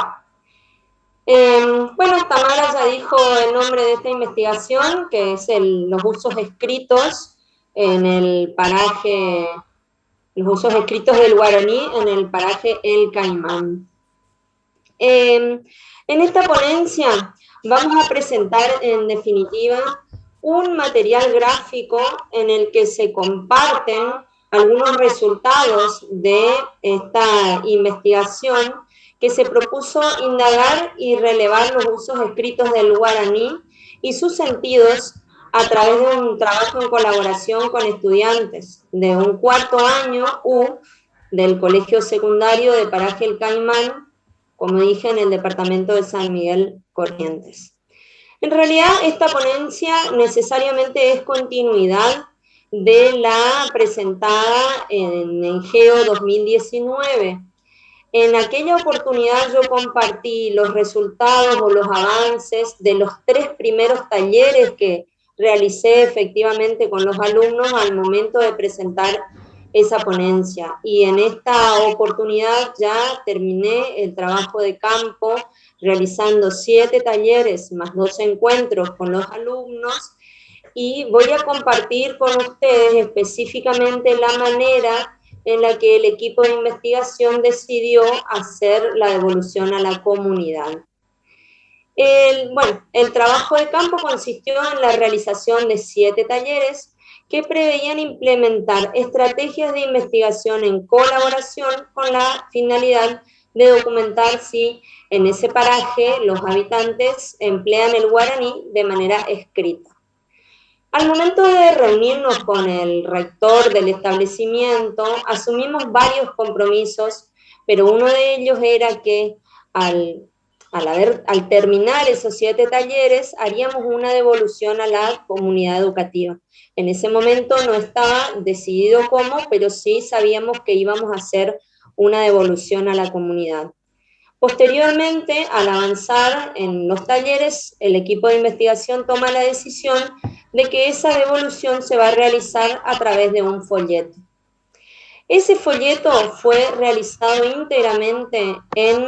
Tamara ya dijo el nombre de esta investigación, que es los usos escritos en el paraje, los usos escritos del guaraní en el paraje El Caimán. En esta ponencia vamos a presentar en definitiva un material gráfico en el que se comparten algunos resultados de esta investigación que se propuso indagar y relevar los usos escritos del guaraní y sus sentidos a través de un trabajo en colaboración con estudiantes de un cuarto año del Colegio Secundario de Paraje El Caimán, como dije, en el departamento de San Miguel, Corrientes. En realidad, esta ponencia necesariamente es continuidad de la presentada en GEO 2019. En aquella oportunidad yo compartí los resultados o los avances de los 3 primeros talleres que realicé efectivamente con los alumnos al momento de presentar esa ponencia. Y en esta oportunidad ya terminé el trabajo de campo realizando 7 talleres más 2 encuentros con los alumnos, y voy a compartir con ustedes específicamente la manera en la que el equipo de investigación decidió hacer la devolución a la comunidad. El trabajo de campo consistió en la realización de 7 talleres que preveían implementar estrategias de investigación en colaboración con la finalidad de documentar si en ese paraje los habitantes emplean el guaraní de manera escrita. Al momento de reunirnos con el rector del establecimiento, asumimos varios compromisos, pero uno de ellos era que al terminar esos 7 talleres, haríamos una devolución a la comunidad educativa. En ese momento no estaba decidido cómo, pero sí sabíamos que íbamos a hacer una devolución a la comunidad. Posteriormente, al avanzar en los talleres, el equipo de investigación toma la decisión de que esa devolución se va a realizar a través de un folleto. Ese folleto fue realizado íntegramente en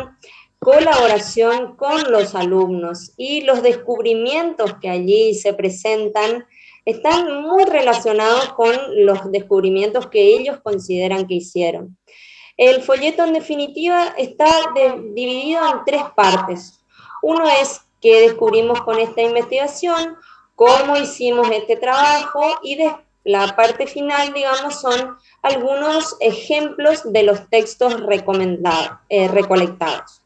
colaboración con los alumnos, y los descubrimientos que allí se presentan están muy relacionados con los descubrimientos que ellos consideran que hicieron. El folleto, en definitiva, está dividido en 3 partes. Uno es qué descubrimos con esta investigación, cómo hicimos este trabajo, y la parte final, digamos, son algunos ejemplos de los textos recolectados.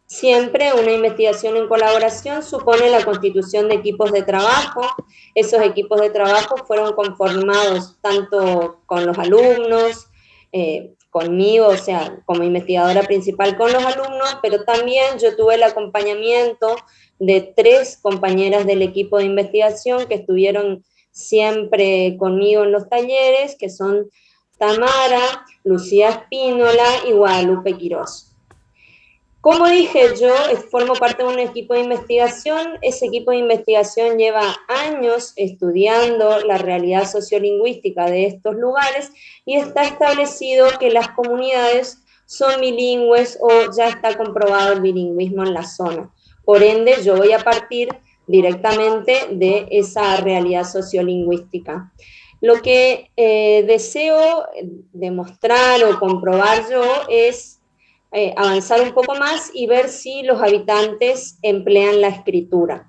Siempre una investigación en colaboración supone la constitución de equipos de trabajo. Esos equipos de trabajo fueron conformados tanto con los alumnos, conmigo, o sea, como investigadora principal con los alumnos, pero también yo tuve el acompañamiento de 3 compañeras del equipo de investigación que estuvieron siempre conmigo en los talleres, que son Tamara, Lucía Espínola y Guadalupe Quirós. Como dije, yo formo parte de un equipo de investigación. Ese equipo de investigación lleva años estudiando la realidad sociolingüística de estos lugares, y está establecido que las comunidades son bilingües o ya está comprobado el bilingüismo en la zona. Por ende, yo voy a partir directamente de esa realidad sociolingüística. Lo que deseo demostrar o comprobar yo es avanzar un poco más y ver si los habitantes emplean la escritura.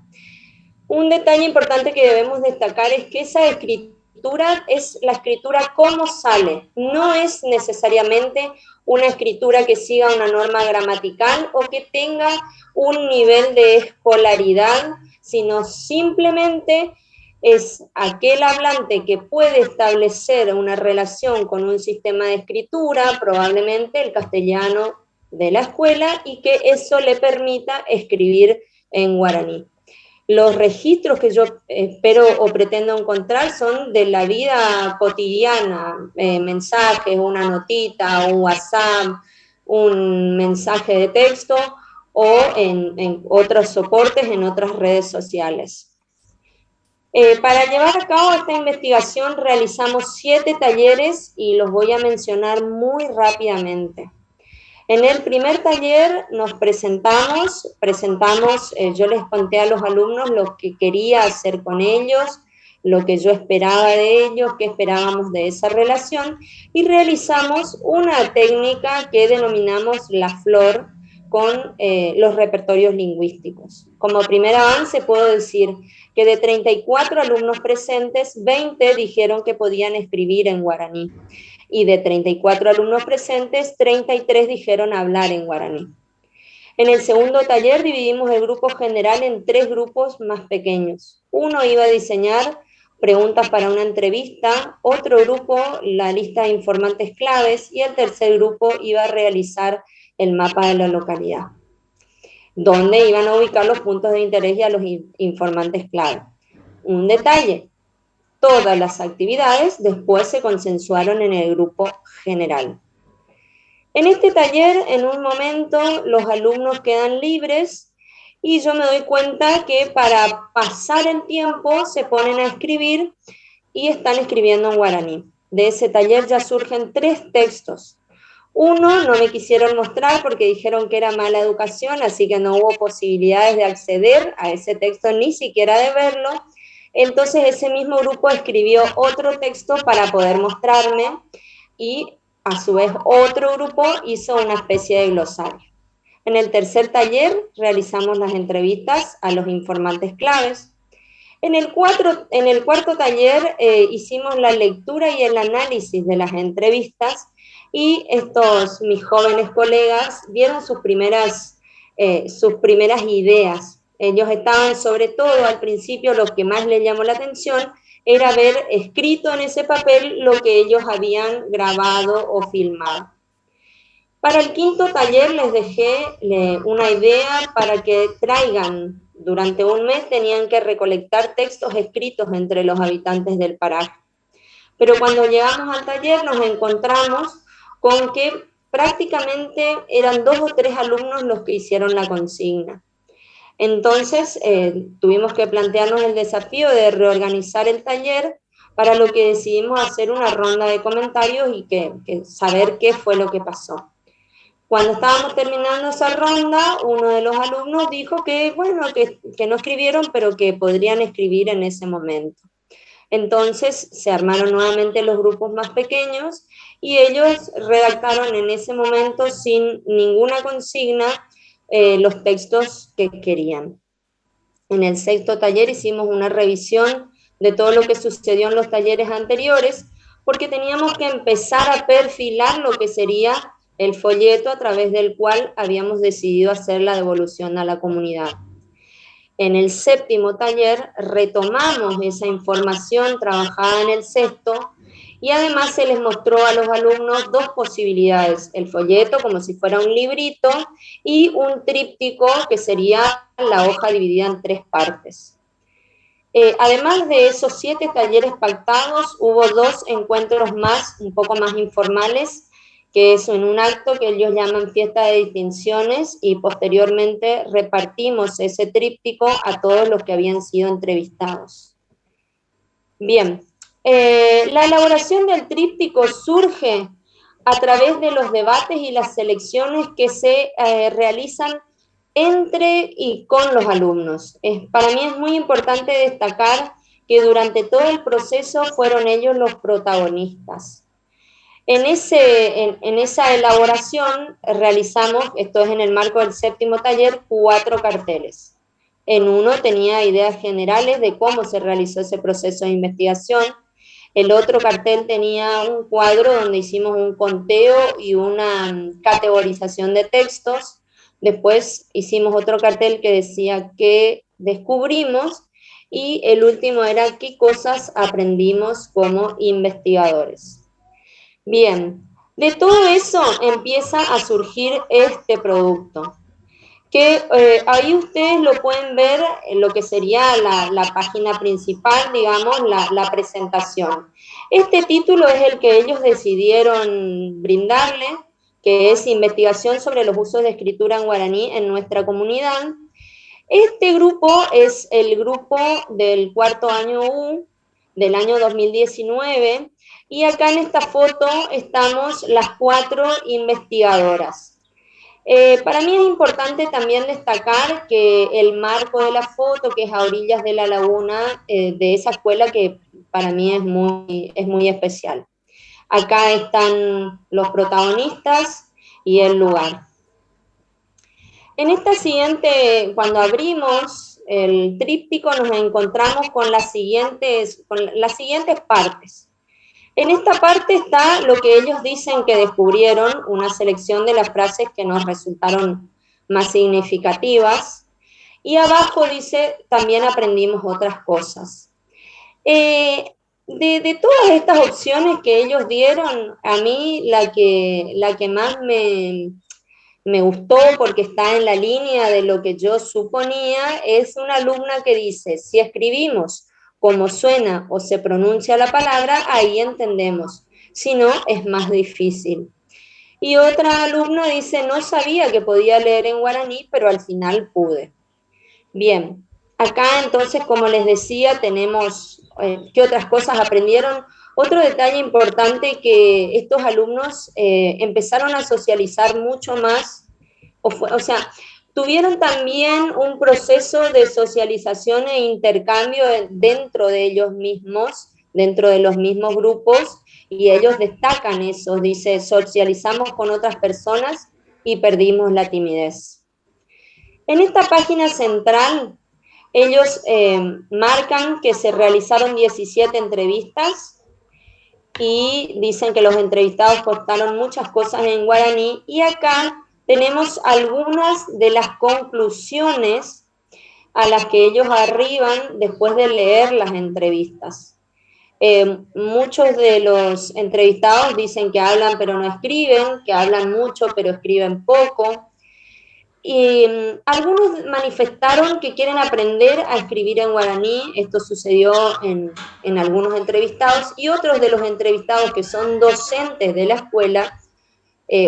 Un detalle importante que debemos destacar es que esa escritura es la escritura como sale, no es necesariamente una escritura que siga una norma gramatical o que tenga un nivel de escolaridad, sino simplemente es aquel hablante que puede establecer una relación con un sistema de escritura, probablemente el castellano de la escuela, y que eso le permita escribir en guaraní. Los registros que yo espero o pretendo encontrar son de la vida cotidiana, mensajes, una notita, un WhatsApp, un mensaje de texto, o en otros soportes, en otras redes sociales. Para llevar a cabo esta investigación realizamos 7 talleres y los voy a mencionar muy rápidamente. En el primer taller nos presentamos, yo les conté a los alumnos lo que quería hacer con ellos, lo que yo esperaba de ellos, qué esperábamos de esa relación, y realizamos una técnica que denominamos la flor con los repertorios lingüísticos. Como primer avance puedo decir que de 34 alumnos presentes, 20 dijeron que podían escribir en guaraní. Y de 34 alumnos presentes, 33 dijeron hablar en guaraní. En el segundo taller dividimos el grupo general en 3 grupos más pequeños. Uno iba a diseñar preguntas para una entrevista, otro grupo la lista de informantes claves, y el tercer grupo iba a realizar el mapa de la localidad. donde iban a ubicar los puntos de interés y a los informantes clave. Un detalle, todas las actividades después se consensuaron en el grupo general. En este taller, en un momento, los alumnos quedan libres y yo me doy cuenta que para pasar el tiempo se ponen a escribir y están escribiendo en guaraní. De ese taller ya surgen 3 textos. Uno no me quisieron mostrar porque dijeron que era mala educación, así que no hubo posibilidades de acceder a ese texto, ni siquiera de verlo. Entonces ese mismo grupo escribió otro texto para poder mostrarme y a su vez otro grupo hizo una especie de glosario. En el tercer taller realizamos las entrevistas a los informantes claves. En el cuarto taller hicimos la lectura y el análisis de las entrevistas y mis jóvenes colegas dieron sus primeras ideas. Ellos estaban, sobre todo al principio, lo que más les llamó la atención era ver escrito en ese papel lo que ellos habían grabado o filmado. Para el quinto taller les dejé una idea para que traigan, durante un mes tenían que recolectar textos escritos entre los habitantes del paraje. Pero cuando llegamos al taller nos encontramos con que prácticamente eran 2 o 3 alumnos los que hicieron la consigna. Entonces tuvimos que plantearnos el desafío de reorganizar el taller, para lo que decidimos hacer una ronda de comentarios y saber qué fue lo que pasó. Cuando estábamos terminando esa ronda, uno de los alumnos dijo que, bueno, que no escribieron, pero que podrían escribir en ese momento. Entonces se armaron nuevamente los grupos más pequeños y ellos redactaron en ese momento, sin ninguna consigna, los textos que querían. En el sexto taller hicimos una revisión de todo lo que sucedió en los talleres anteriores, porque teníamos que empezar a perfilar lo que sería el folleto a través del cual habíamos decidido hacer la devolución a la comunidad. En el séptimo taller retomamos esa información trabajada en el sexto y además se les mostró a los alumnos 2 posibilidades: el folleto como si fuera un librito y un tríptico que sería la hoja dividida en 3 partes. Además de esos 7 talleres pactados, hubo 2 encuentros más, un poco más informales, que es en un acto que ellos llaman fiesta de distinciones, y posteriormente repartimos ese tríptico a todos los que habían sido entrevistados. Bien, la elaboración del tríptico surge a través de los debates y las selecciones que se realizan entre y con los alumnos. Para mí es muy importante destacar que durante todo el proceso fueron ellos los protagonistas. En esa elaboración realizamos, esto es en el marco del séptimo taller, 4 carteles. En uno tenía ideas generales de cómo se realizó ese proceso de investigación. El otro cartel tenía un cuadro donde hicimos un conteo y una categorización de textos. Después hicimos otro cartel que decía qué descubrimos, y el último era qué cosas aprendimos como investigadores. Bien, de todo eso empieza a surgir este producto, que ahí ustedes lo pueden ver en lo que sería la página principal, digamos, la presentación. Este título es el que ellos decidieron brindarle, que es Investigación sobre los usos de escritura en guaraní en nuestra comunidad. Este grupo es el grupo del cuarto año U, del año 2019, y acá en esta foto estamos las 4 investigadoras. Para mí es importante también destacar que el marco de la foto, que es a orillas de la laguna, de esa escuela, que para mí es muy especial. Acá están los protagonistas y el lugar. En esta siguiente, cuando abrimos el tríptico, nos encontramos con las siguientes partes. En esta parte está lo que ellos dicen que descubrieron, una selección de las frases que nos resultaron más significativas, y abajo dice, también aprendimos otras cosas. De todas estas opciones que ellos dieron, a mí la que más me me gustó porque está en la línea de lo que yo suponía, es una alumna que dice, si escribimos como suena o se pronuncia la palabra, ahí entendemos, si no, es más difícil. Y otra alumna dice, no sabía que podía leer en guaraní, pero al final pude. Bien, acá entonces, como les decía, tenemos qué otras cosas aprendieron. Otro detalle importante que estos alumnos empezaron a socializar mucho más, o sea, tuvieron también un proceso de socialización e intercambio dentro de ellos mismos, dentro de los mismos grupos, y ellos destacan eso, dice, socializamos con otras personas y perdimos la timidez. En esta página central, ellos marcan que se realizaron 17 entrevistas y dicen que los entrevistados contaron muchas cosas en guaraní, y acá tenemos algunas de las conclusiones a las que ellos arriban después de leer las entrevistas. Muchos de los entrevistados dicen que hablan pero no escriben, que hablan mucho pero escriben poco. Y algunos manifestaron que quieren aprender a escribir en guaraní, esto sucedió en algunos entrevistados, y otros de los entrevistados que son docentes de la escuela,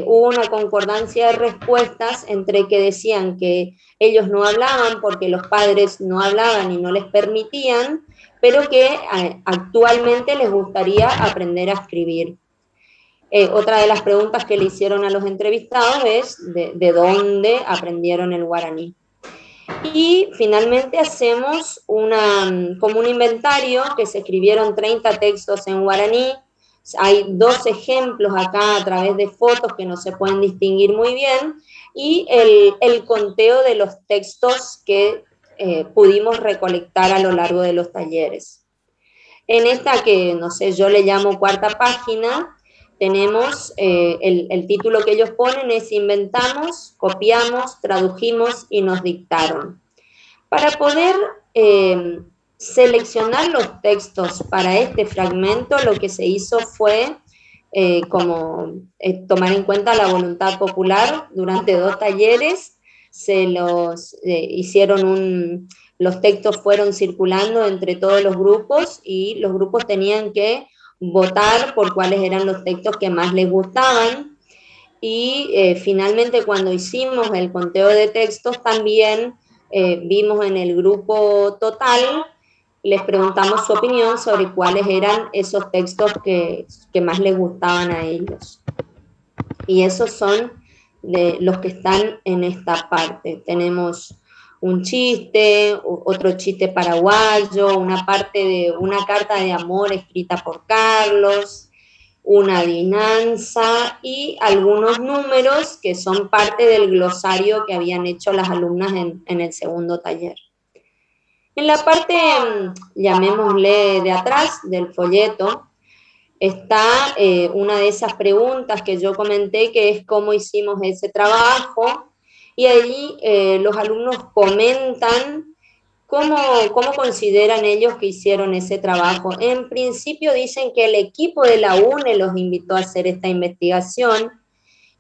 hubo una concordancia de respuestas entre que decían que ellos no hablaban porque los padres no hablaban y no les permitían, pero que actualmente les gustaría aprender a escribir. Otra de las preguntas que le hicieron a los entrevistados es de dónde aprendieron el guaraní. Y finalmente hacemos como un inventario, que se escribieron 30 textos en guaraní. Hay 2 ejemplos acá a través de fotos que no se pueden distinguir muy bien, y el conteo de los textos que pudimos recolectar a lo largo de los talleres. En esta que, no sé, yo le llamo cuarta página, tenemos el título que ellos ponen es inventamos, copiamos, tradujimos y nos dictaron. Para poder seleccionar los textos para este fragmento, lo que se hizo fue tomar en cuenta la voluntad popular. Durante 2 talleres se los hicieron los textos fueron circulando entre todos los grupos, y los grupos tenían que votar por cuáles eran los textos que más les gustaban, y finalmente cuando hicimos el conteo de textos también vimos en el grupo total, les preguntamos su opinión sobre cuáles eran esos textos que más les gustaban a ellos. Y esos son los que están en esta parte. Tenemos un chiste, otro chiste paraguayo, una parte de una carta de amor escrita por Carlos, una adivinanza y algunos números que son parte del glosario que habían hecho las alumnas en el segundo taller. En la parte, llamémosle de atrás del folleto, está una de esas preguntas que yo comenté, que es cómo hicimos ese trabajo, y ahí los alumnos comentan cómo consideran ellos que hicieron ese trabajo. En principio dicen que el equipo de la UNE los invitó a hacer esta investigación,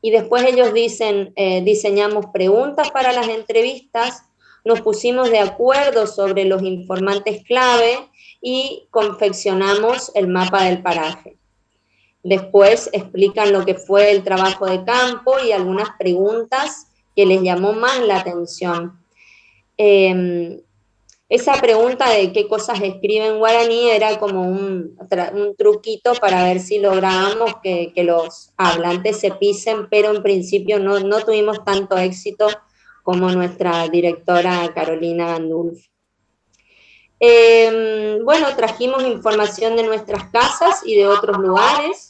y después ellos dicen, diseñamos preguntas para las entrevistas, nos pusimos de acuerdo sobre los informantes clave y confeccionamos el mapa del paraje. Después explican lo que fue el trabajo de campo y algunas preguntas que les llamó más la atención. Esa pregunta de qué cosas escribe en guaraní era como un truquito para ver si lográbamos que los hablantes se pisen, pero en principio no tuvimos tanto éxito como nuestra directora Carolina Gandulf. Bueno, trajimos información de nuestras casas y de otros lugares.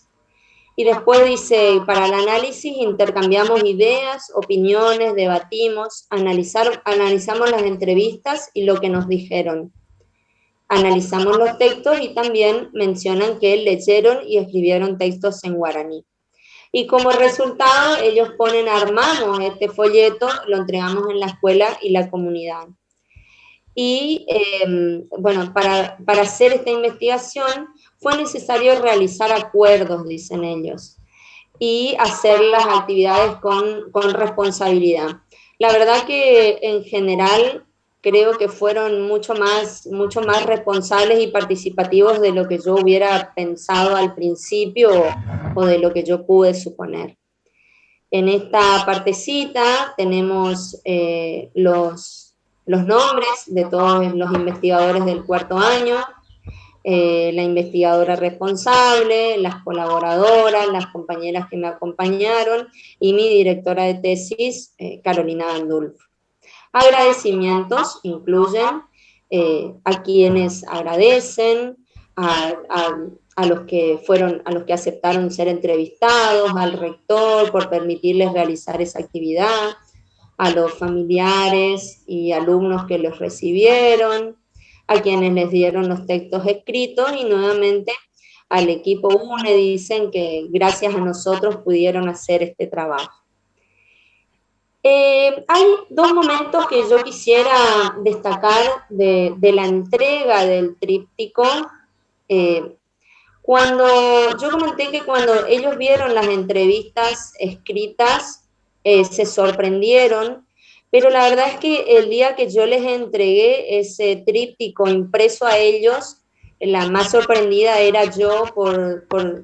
Y después dice, para el análisis intercambiamos ideas, opiniones, debatimos, analizamos las entrevistas y lo que nos dijeron. Analizamos los textos y también mencionan que leyeron y escribieron textos en guaraní. Y como resultado ellos ponen, armamos este folleto, lo entregamos en la escuela y la comunidad. Y bueno, para hacer esta investigación fue necesario realizar acuerdos, dicen ellos. y hacer las actividades con responsabilidad. La verdad que en general creo que fueron mucho más responsables y participativos de lo que yo hubiera pensado al principio o de lo que yo pude suponer. En esta partecita tenemos los nombres de todos los investigadores del cuarto año, la investigadora responsable, las colaboradoras, las compañeras que me acompañaron y mi directora de tesis, Carolina Gandulfo. Agradecimientos incluyen a quienes agradecen, a los que aceptaron ser entrevistados, al rector por permitirles realizar esa actividad, a los familiares y alumnos que los recibieron, a quienes les dieron los textos escritos y nuevamente al equipo UNE dicen que gracias a nosotros pudieron hacer este trabajo. Hay dos momentos que yo quisiera destacar de la entrega del tríptico. Cuando yo comenté que cuando ellos vieron las entrevistas escritas, se sorprendieron, pero la verdad es que el día que yo les entregué ese tríptico impreso a ellos, la más sorprendida era yo,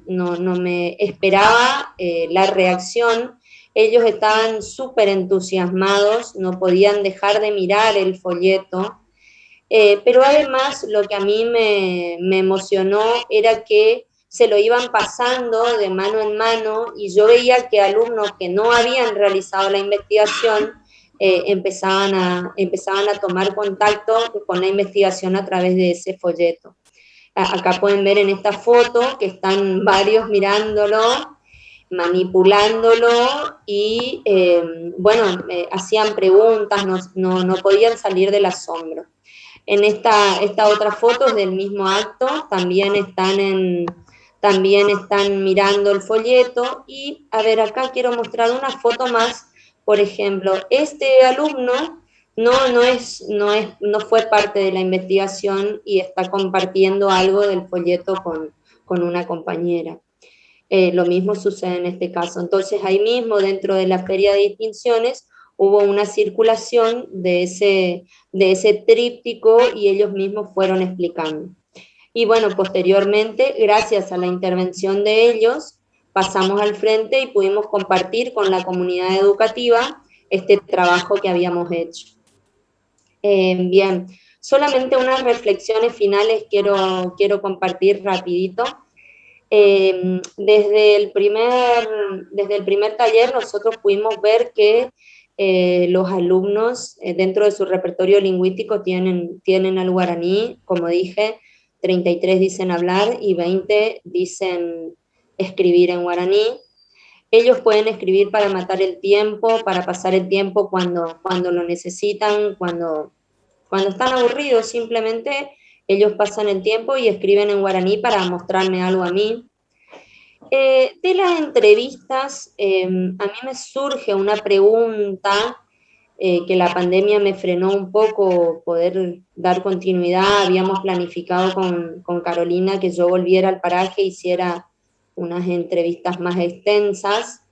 no me esperaba la reacción. Ellos estaban súper entusiasmados, no podían dejar de mirar el folleto, pero además lo que a mí me emocionó era que se lo iban pasando de mano en mano y yo veía que alumnos que no habían realizado la investigación empezaban a tomar contacto con la investigación a través de ese folleto. Acá pueden ver en esta foto que están varios mirándolo, manipulándolo y hacían preguntas, no podían salir del asombro. En esta otra foto es del mismo acto, también están mirando el folleto y, a ver, acá quiero mostrar una foto más. Por ejemplo, este alumno no fue parte de la investigación y está compartiendo algo del folleto con una compañera. Lo mismo sucede en este caso. Entonces, ahí mismo, dentro de la Feria de Distinciones, hubo una circulación de ese tríptico y ellos mismos fueron explicando. Y bueno, posteriormente, gracias a la intervención de ellos, pasamos al frente y pudimos compartir con la comunidad educativa este trabajo que habíamos hecho. Bien, solamente unas reflexiones finales quiero compartir rapidito. Desde el primer taller nosotros pudimos ver que los alumnos dentro de su repertorio lingüístico tienen al guaraní, como dije, 33 dicen hablar y 20 dicen escribir en guaraní. Ellos pueden escribir para matar el tiempo, para pasar el tiempo cuando lo necesitan, cuando están aburridos, simplemente ellos pasan el tiempo y escriben en guaraní para mostrarme algo a mí. De las entrevistas, a mí me surge una pregunta que la pandemia me frenó un poco poder dar continuidad. Habíamos planificado con Carolina que yo volviera al paraje e hiciera unas entrevistas más extensas.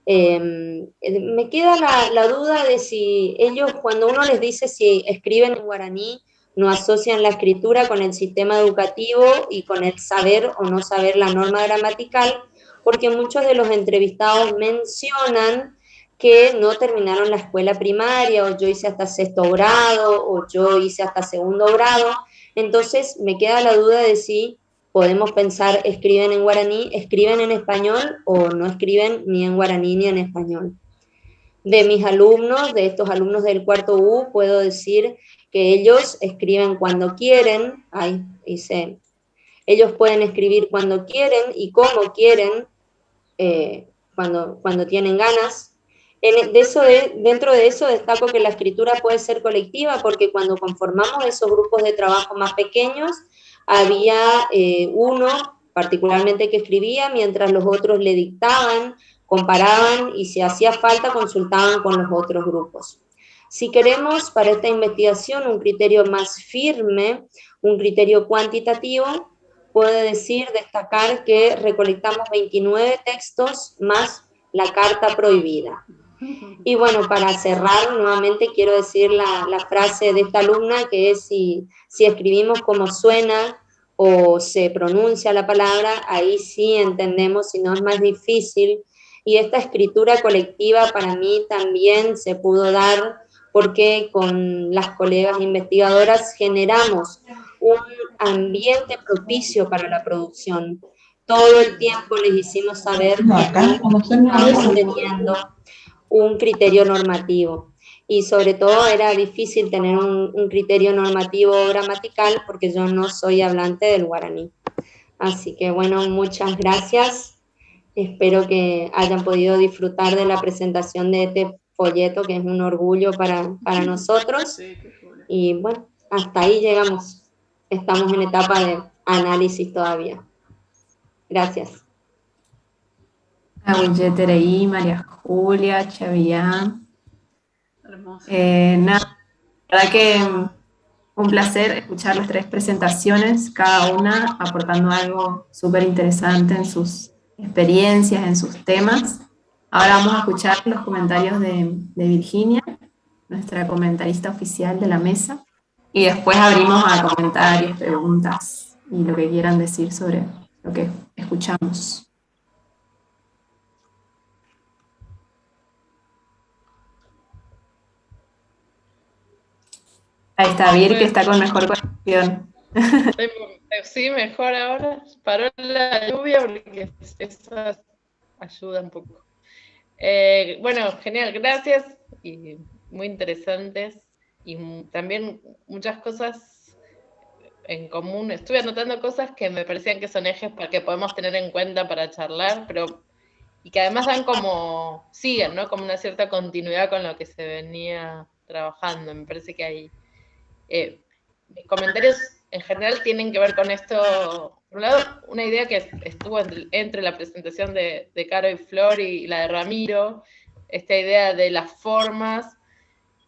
Me queda la duda de si ellos, cuando uno les dice si escriben en guaraní, no asocian la escritura con el sistema educativo y con el saber o no saber la norma gramatical, porque muchos de los entrevistados mencionan que no terminaron la escuela primaria, o yo hice hasta sexto grado, o yo hice hasta segundo grado. Entonces me queda la duda de si podemos pensar, escriben en guaraní, escriben en español, o no escriben ni en guaraní ni en español. De mis alumnos, de estos alumnos del cuarto U, puedo decir que ellos escriben cuando quieren, ellos pueden escribir cuando quieren y como quieren, cuando tienen ganas. Dentro de eso destaco que la escritura puede ser colectiva, porque cuando conformamos esos grupos de trabajo más pequeños, había uno particularmente que escribía, mientras los otros le dictaban, comparaban y si hacía falta consultaban con los otros grupos. Si queremos para esta investigación un criterio más firme, un criterio cuantitativo, puedo destacar que recolectamos 29 textos más la carta prohibida. Y bueno, para cerrar, nuevamente quiero decir la frase de esta alumna, que es si escribimos como suena o se pronuncia la palabra, ahí sí entendemos, si no es más difícil. Y esta escritura colectiva para mí también se pudo dar porque con las colegas investigadoras generamos un ambiente propicio para la producción. Todo el tiempo les hicimos saber que estamos teniendo un criterio normativo. Y sobre todo era difícil tener un criterio normativo gramatical porque yo no soy hablante del guaraní. Así que bueno, muchas gracias. Espero que hayan podido disfrutar de la presentación de este folleto, que es un orgullo para nosotros. Y bueno, hasta ahí llegamos. Estamos en etapa de análisis todavía. Gracias. Tereí, María Julia, Chavillán. Hermoso. Nada, la verdad que un placer escuchar las 3 presentaciones, cada una aportando algo súper interesante en sus experiencias, en sus temas. Ahora vamos a escuchar los comentarios de Virginia, nuestra comentarista oficial de la mesa, y después abrimos a comentarios, preguntas y lo que quieran decir sobre lo que escuchamos. Ahí está Vir, que está con mejor conexión. Sí, mejor ahora. Paró la lluvia porque eso ayuda un poco. Bueno, genial, gracias. Y muy interesantes. Y también muchas cosas en común. Estuve anotando cosas que me parecían que son ejes para que podemos tener en cuenta para charlar, y que además siguen, ¿no? Como una cierta continuidad con lo que se venía trabajando. Me parece que hay mis comentarios en general tienen que ver con esto. Por un lado, una idea que estuvo entre la presentación de Caro y Flor y la de Ramiro, esta idea de las formas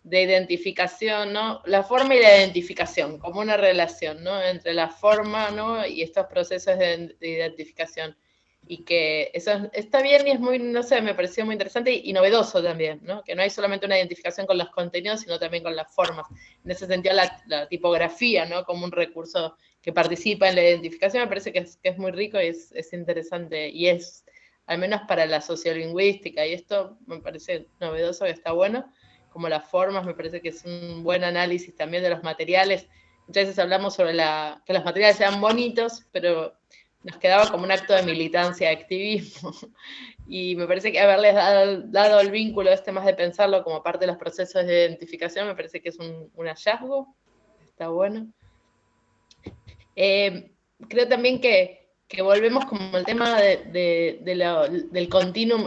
de identificación, ¿no? La forma y la identificación, como una relación, ¿no? Entre la forma, ¿no? Y estos procesos de identificación. Y que eso está bien y es muy, no sé, me pareció muy interesante y novedoso también, ¿no? Que no hay solamente una identificación con los contenidos, sino también con las formas. En ese sentido, la tipografía, ¿no? Como un recurso que participa en la identificación, me parece que es muy rico y es interesante. Y es, al menos para la sociolingüística, y esto me parece novedoso y está bueno. Como las formas, me parece que es un buen análisis también de los materiales. Muchas veces hablamos sobre que los materiales sean bonitos, pero nos quedaba como un acto de militancia, de activismo, y me parece que haberles dado el vínculo más de pensarlo como parte de los procesos de identificación, me parece que es un hallazgo, está bueno. Creo también que volvemos como el tema del continuum,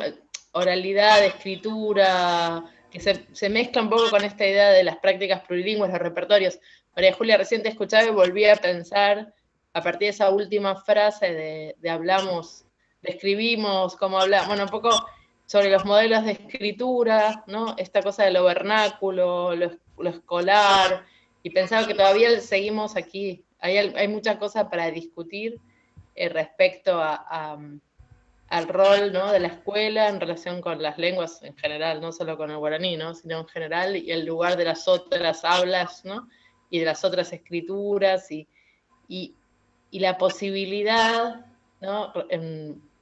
oralidad, escritura, que se mezcla un poco con esta idea de las prácticas plurilingües, los repertorios. María Julia, recién te escuchaba y volví a pensar a partir de esa última frase de hablamos, de escribimos, cómo hablamos, bueno, un poco sobre los modelos de escritura, ¿no? Esta cosa de lo vernáculo, lo escolar, y pensaba que todavía seguimos aquí, hay muchas cosas para discutir respecto al rol, ¿no? De la escuela en relación con las lenguas en general, no solo con el guaraní, ¿no? Sino en general, y el lugar de las otras hablas, ¿no? Y de las otras escrituras, y la posibilidad, ¿no?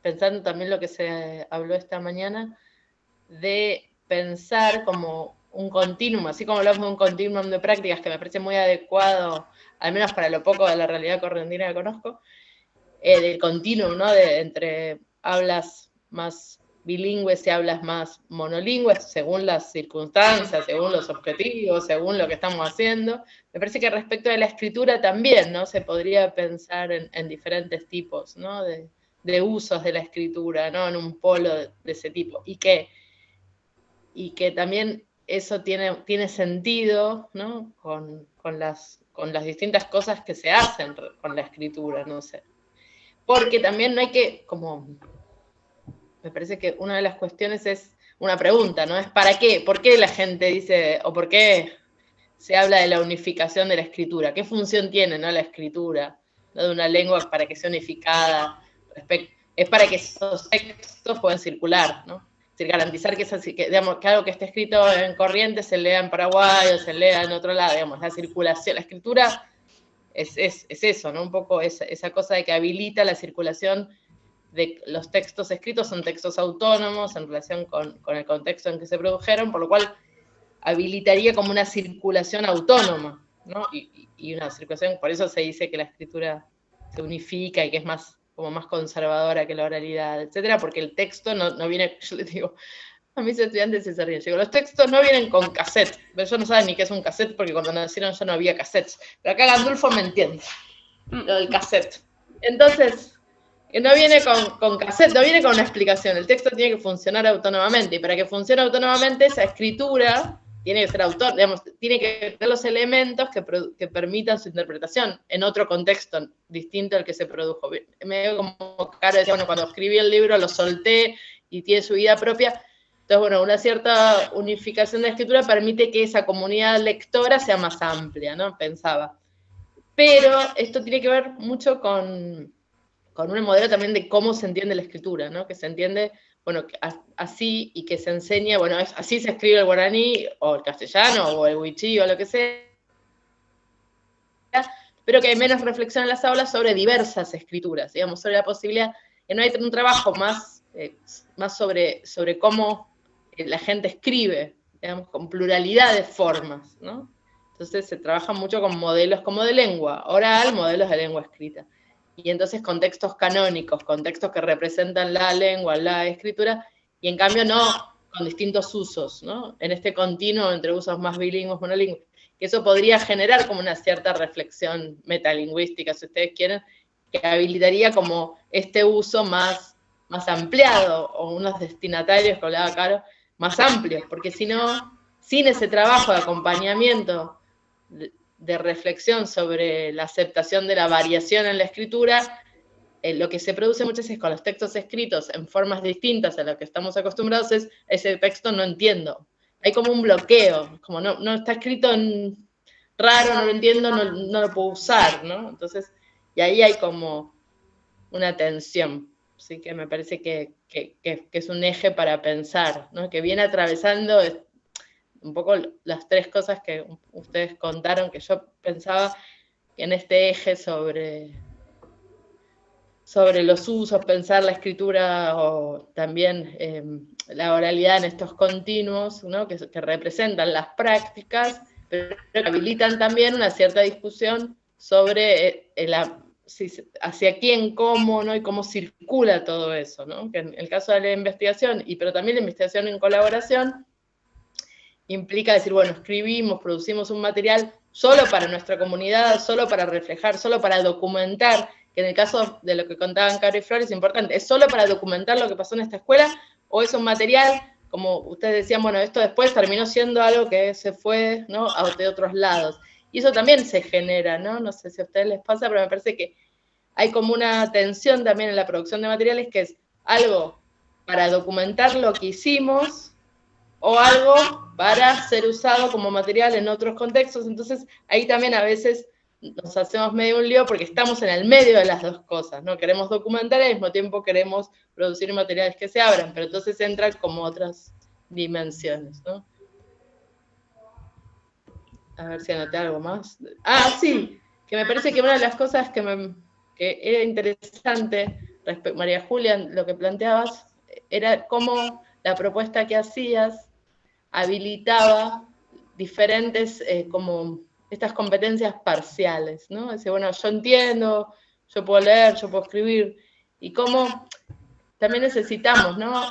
Pensando también lo que se habló esta mañana, de pensar como un continuum, así como hablamos de un continuum de prácticas que me parece muy adecuado, al menos para lo poco de la realidad correntina que conozco, del continuum, ¿no? Entre hablas más bilingües y hablas más monolingües, según las circunstancias, según los objetivos, según lo que estamos haciendo. Me parece que respecto de la escritura también, ¿no? Se podría pensar en diferentes tipos, ¿no? De usos de la escritura, ¿no? En un polo de ese tipo. Y que también eso tiene sentido, ¿no? Con las distintas cosas que se hacen con la escritura, no sé. Porque también no hay que, como, me parece que una de las cuestiones es una pregunta, ¿no? Es ¿para qué? ¿Por qué la gente dice, o por qué se habla de la unificación de la escritura? ¿Qué función tiene, ¿no? La escritura. ¿no? De una lengua para que sea unificada, es para que esos textos puedan circular, ¿no? Es decir, garantizar digamos, que algo que esté escrito en Corrientes se lea en Paraguay o se lea en otro lado, digamos, la circulación, la escritura es eso, ¿no? Un poco esa cosa de que habilita la circulación de los textos escritos, son textos autónomos en relación con el contexto en que se produjeron, por lo cual habilitaría como una circulación autónoma, ¿no? Y una circulación, por eso se dice que la escritura se unifica y que es como más conservadora que la oralidad, etcétera, porque el texto no viene, yo les digo, a mis estudiantes se ríen, digo, los textos no vienen con cassette, pero yo no saben ni qué es un cassette, porque cuando nacieron ya no había cassettes, pero acá Gandulfo me entiende, lo del cassette. Entonces, no viene con cassette, no viene con una explicación, el texto tiene que funcionar autónomamente, y para que funcione autónomamente esa escritura tiene que ser autor, digamos, tiene que tener los elementos que permitan su interpretación en otro contexto distinto al que se produjo. Medio como Caro decía, bueno, cuando escribí el libro lo solté y tiene su vida propia. Entonces, bueno, una cierta unificación de la escritura permite que esa comunidad lectora sea más amplia, ¿no? Pensaba. Pero esto tiene que ver mucho con un modelo también de cómo se entiende la escritura, ¿no? Que se entiende, bueno, así, y que se enseña, bueno, así se escribe el guaraní, o el castellano, o el wichí, o lo que sea, pero que hay menos reflexión en las aulas sobre diversas escrituras, digamos, sobre la posibilidad, que no hay un trabajo más sobre cómo la gente escribe, digamos, con pluralidad de formas, ¿no? Entonces se trabaja mucho con modelos como de lengua oral, modelos de lengua escrita. Y entonces contextos canónicos, contextos que representan la lengua, la escritura, y en cambio no con distintos usos, ¿no? En este continuo entre usos más bilingües, monolingües, que eso podría generar como una cierta reflexión metalingüística, si ustedes quieren, que habilitaría como este uso más ampliado, o unos destinatarios, que hablaba Caro, más amplios, porque si no, sin ese trabajo de acompañamiento, de reflexión sobre la aceptación de la variación en la escritura, lo que se produce muchas veces con los textos escritos en formas distintas a lo que estamos acostumbrados es, ese texto no entiendo. Hay como un bloqueo, como no está escrito en raro, no lo entiendo, no lo puedo usar, ¿no? Entonces, y ahí hay como una tensión, ¿sí? Que me parece que es un eje para pensar, ¿no? Que viene atravesando un poco las tres cosas que ustedes contaron, que yo pensaba que en este eje sobre los usos, pensar la escritura o también la oralidad en estos continuos, ¿no? que representan las prácticas, pero que habilitan también una cierta discusión sobre hacia quién, cómo, ¿no? Y cómo circula todo eso, ¿no? Que en el caso de la investigación, pero también la investigación en colaboración, implica decir, bueno, escribimos, producimos un material solo para nuestra comunidad, solo para reflejar, solo para documentar, que en el caso de lo que contaban Caro y Flor es importante, ¿es solo para documentar lo que pasó en esta escuela? ¿O es un material, como ustedes decían, bueno, esto después terminó siendo algo que se fue, ¿no?, de otros lados? Y eso también se genera, ¿no? No sé si a ustedes les pasa, pero me parece que hay como una tensión también en la producción de materiales, que es algo para documentar lo que hicimos, o algo para ser usado como material en otros contextos. Entonces, ahí también a veces nos hacemos medio un lío porque estamos en el medio de las dos cosas, ¿no? Queremos documentar y al mismo tiempo queremos producir materiales que se abran, pero entonces entran como otras dimensiones, ¿no? A ver si anoté algo más. Ah, sí, que me parece que una de las cosas que era interesante, María Julia, lo que planteabas, era cómo la propuesta que hacías habilitaba diferentes, como estas competencias parciales, ¿no? Dice, bueno, yo entiendo, yo puedo leer, yo puedo escribir, y cómo también necesitamos, ¿no?,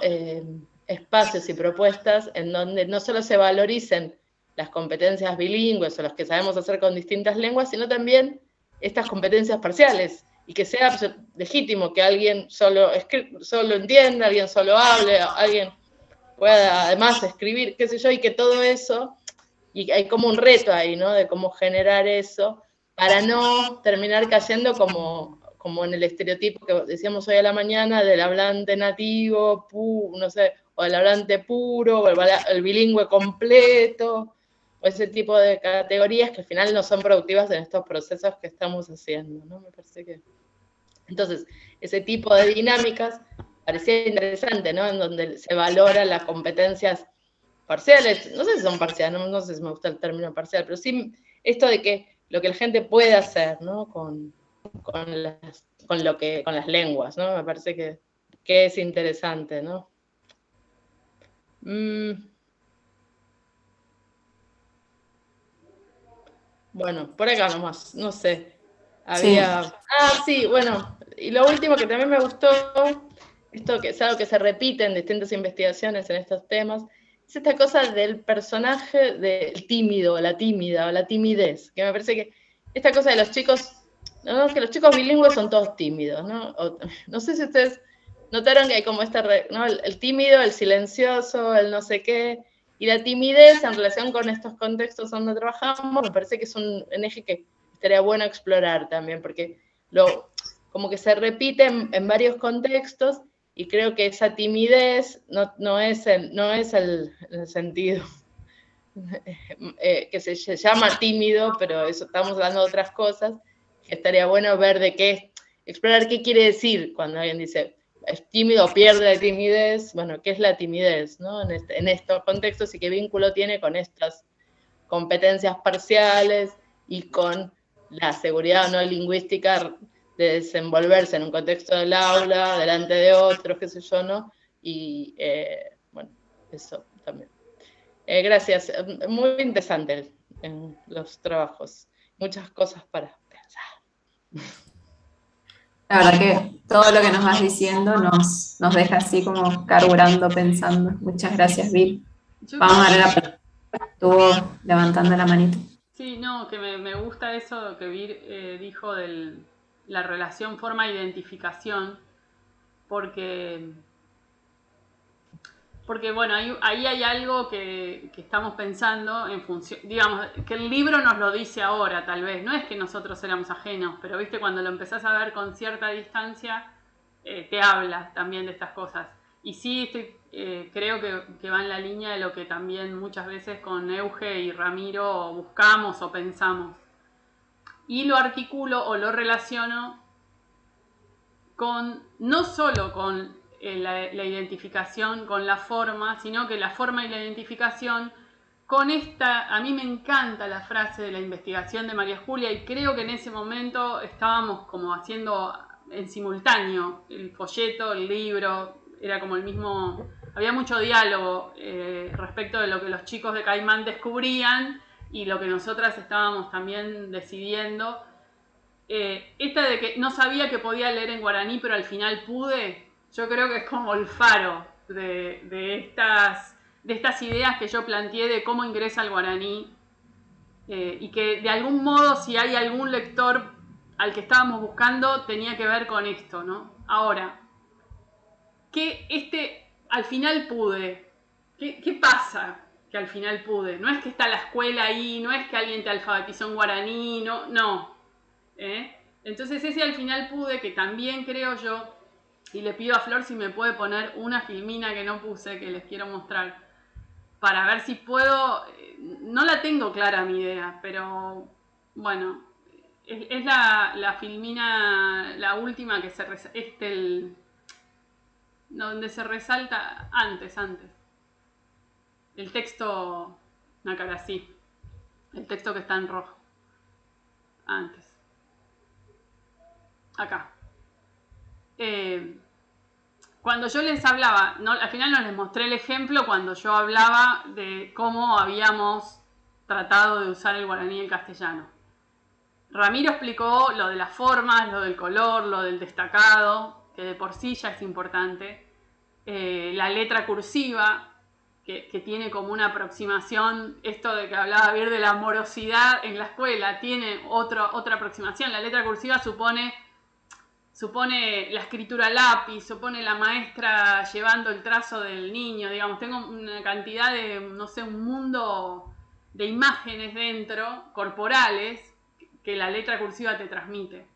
espacios y propuestas en donde no solo se valoricen las competencias bilingües o las que sabemos hacer con distintas lenguas, sino también estas competencias parciales, y que sea legítimo que alguien solo entienda, alguien solo hable, alguien pueda además escribir, qué sé yo, y que todo eso, y hay como un reto ahí, ¿no?, de cómo generar eso, para no terminar cayendo como en el estereotipo que decíamos hoy a la mañana, del hablante nativo, no sé, o del hablante puro, o el bilingüe completo, o ese tipo de categorías que al final no son productivas en estos procesos que estamos haciendo, ¿no? Me parece que... Entonces, ese tipo de dinámicas parecía interesante, ¿no? En donde se valora las competencias parciales, no sé si son parciales, no sé si me gusta el término parcial, pero sí esto de que lo que la gente puede hacer, ¿no? Con las lenguas, ¿no? Me parece que es interesante, ¿no? Bueno, por acá nomás, no sé. Había... Sí. Sí, bueno, y lo último que también me gustó, esto que es algo que se repite en distintas investigaciones en estos temas, es esta cosa del personaje del tímido, la tímida, o la timidez, que me parece que esta cosa de los chicos, ¿no? Que los chicos bilingües son todos tímidos, ¿no? No sé si ustedes notaron que hay como ¿no? El tímido, el silencioso, el no sé qué, y la timidez en relación con estos contextos donde trabajamos, me parece que es un eje que estaría bueno explorar también, porque como que se repite en varios contextos, y creo que esa timidez no es el sentido que se llama tímido, pero eso estamos hablando de otras cosas, que estaría bueno ver explorar qué quiere decir cuando alguien dice es tímido o pierde la timidez, bueno, ¿qué es la timidez, ¿no? En estos contextos y qué vínculo tiene con estas competencias parciales y con la seguridad no lingüística de desenvolverse en un contexto del aula, delante de otros, qué sé yo, ¿no? Y bueno, eso también. Gracias, muy interesante en los trabajos, muchas cosas para pensar. La verdad que todo lo que nos vas diciendo nos deja así como carburando, pensando. Muchas gracias, Vir. Vamos a darle la palabra. Estuvo levantando la manita. Sí, no, que me gusta eso que Vir dijo de la relación forma-identificación, porque bueno, ahí hay algo que estamos pensando en función, digamos, que el libro nos lo dice ahora, tal vez, no es que nosotros éramos ajenos, pero viste, cuando lo empezás a ver con cierta distancia, te habla también de estas cosas. Y sí, creo que va en la línea de lo que también muchas veces con Euge y Ramiro buscamos o pensamos. Y lo articulo o lo relaciono no solo con la identificación, con la forma, sino que la forma y la identificación con a mí me encanta la frase de la investigación de María Julia, y creo que en ese momento estábamos como haciendo en simultáneo el folleto, el libro, era como el mismo, había mucho diálogo respecto de lo que los chicos de Caimán descubrían y lo que nosotras estábamos también decidiendo. Esta de que no sabía que podía leer en guaraní, pero al final pude, yo creo que es como el faro de estas ideas que yo planteé de cómo ingresa el guaraní, y que de algún modo, si hay algún lector al que estábamos buscando, tenía que ver con esto, ¿no? Ahora, que al final pude, ¿qué pasa que al final pude? No es que está la escuela ahí, no es que alguien te alfabetizó en guaraní, no. Entonces ese al final pude, que también creo yo, y le pido a Flor si me puede poner una filmina que no puse, que les quiero mostrar, para ver si puedo, no la tengo clara mi idea, pero bueno, es la filmina, la última que donde se resalta antes, el texto, una cara así, el texto que está en rojo, antes. Acá. Cuando yo les hablaba, al final no les mostré el ejemplo cuando yo hablaba de cómo habíamos tratado de usar el guaraní y el castellano. Ramiro explicó lo de las formas, lo del color, lo del destacado, que de por sí ya es importante. La letra cursiva, que tiene como una aproximación, esto de que hablaba Vir de la morosidad en la escuela, tiene otra aproximación. La letra cursiva supone la escritura a lápiz, supone la maestra llevando el trazo del niño, digamos, tengo una cantidad de, no sé, un mundo de imágenes dentro, corporales, que la letra cursiva te transmite.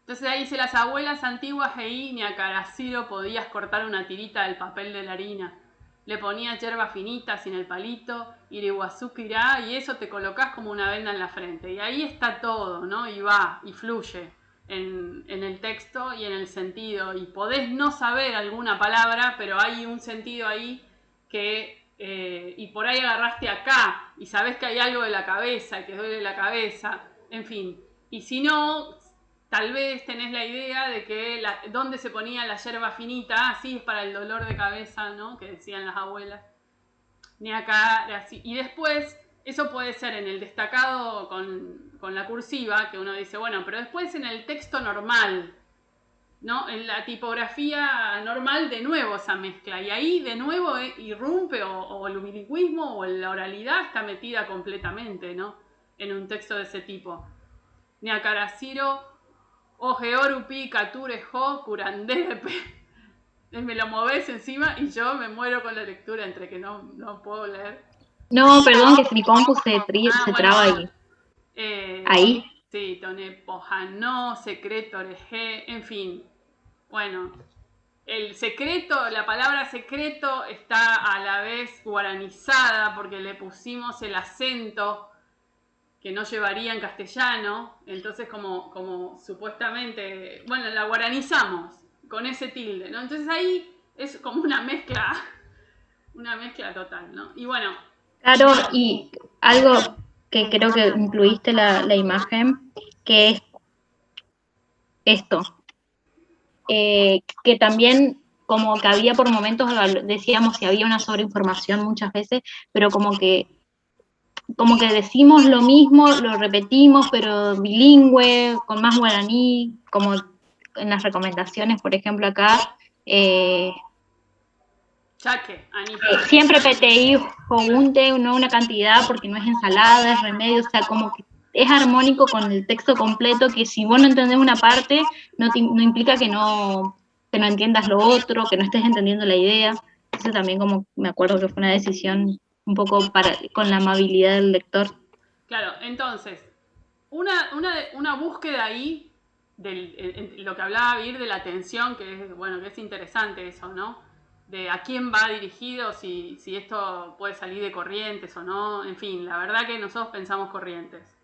Entonces ahí dice, las abuelas antiguas ni a caraciro podías cortar una tirita del papel de la harina. le ponías yerba finita sin el palito, irihuazúquirá, y eso te colocas como una venda en la frente. Y ahí está todo, ¿no? Y va, y fluye en el texto y en el sentido. Y podés no saber alguna palabra, pero hay un sentido ahí que... y por ahí agarraste acá, y sabés que hay algo de la cabeza, que duele la cabeza, en fin. Y si no... Tal vez tenés la idea de que dónde se ponía la yerba finita, así es para el dolor de cabeza, ¿no? Que decían las abuelas. Ni acá, así. Y después, eso puede ser en el destacado con la cursiva, que uno dice, bueno, pero después en el texto normal, ¿no? En la tipografía normal, de nuevo esa mezcla. Y ahí, de nuevo, irrumpe o el bilingüismo o la oralidad está metida completamente, ¿no? En un texto de ese tipo. Ni acá Ojeorupi, Katurejo, Curandepe. Me lo movés encima y yo me muero con la lectura entre que no puedo leer. No, perdón, que mi compu se traba ahí. Ahí. Sí, Tonepojano, secreto, oreje, en fin. Bueno, el secreto, la palabra secreto está a la vez guaranizada porque le pusimos el acento que no llevaría en castellano, entonces como supuestamente, bueno, la guaranizamos con ese tilde, ¿no? Entonces ahí es como una mezcla total, ¿no? Y bueno. Claro, y algo que creo que incluiste la imagen, que es esto, que también como que había por momentos, decíamos que había una sobreinformación muchas veces, pero como que decimos lo mismo, lo repetimos, pero bilingüe, con más guaraní, como en las recomendaciones, por ejemplo, acá, siempre PTI junte, no una cantidad, porque no es ensalada, es remedio, o sea, como que es armónico con el texto completo, que si vos no entendés una parte, no implica que no entiendas lo otro, que no estés entendiendo la idea. Eso también como me acuerdo que fue una decisión un poco con la amabilidad del lector. Claro, entonces, una búsqueda ahí, lo que hablaba Vir de la atención, que es interesante eso, ¿no? De a quién va dirigido, si esto puede salir de Corrientes o no, en fin, la verdad que nosotros pensamos Corrientes.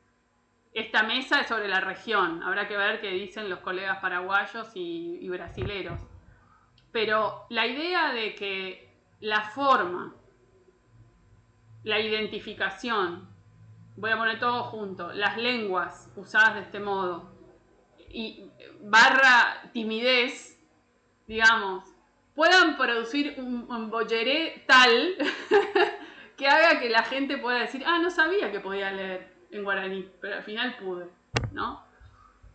Esta mesa es sobre la región, habrá que ver qué dicen los colegas paraguayos y brasileros. Pero la idea de que la forma, la identificación, voy a poner todo junto, las lenguas usadas de este modo, y barra timidez, digamos, puedan producir un bolleré tal que haga que la gente pueda decir, no sabía que podía leer en guaraní, pero al final pude, ¿no?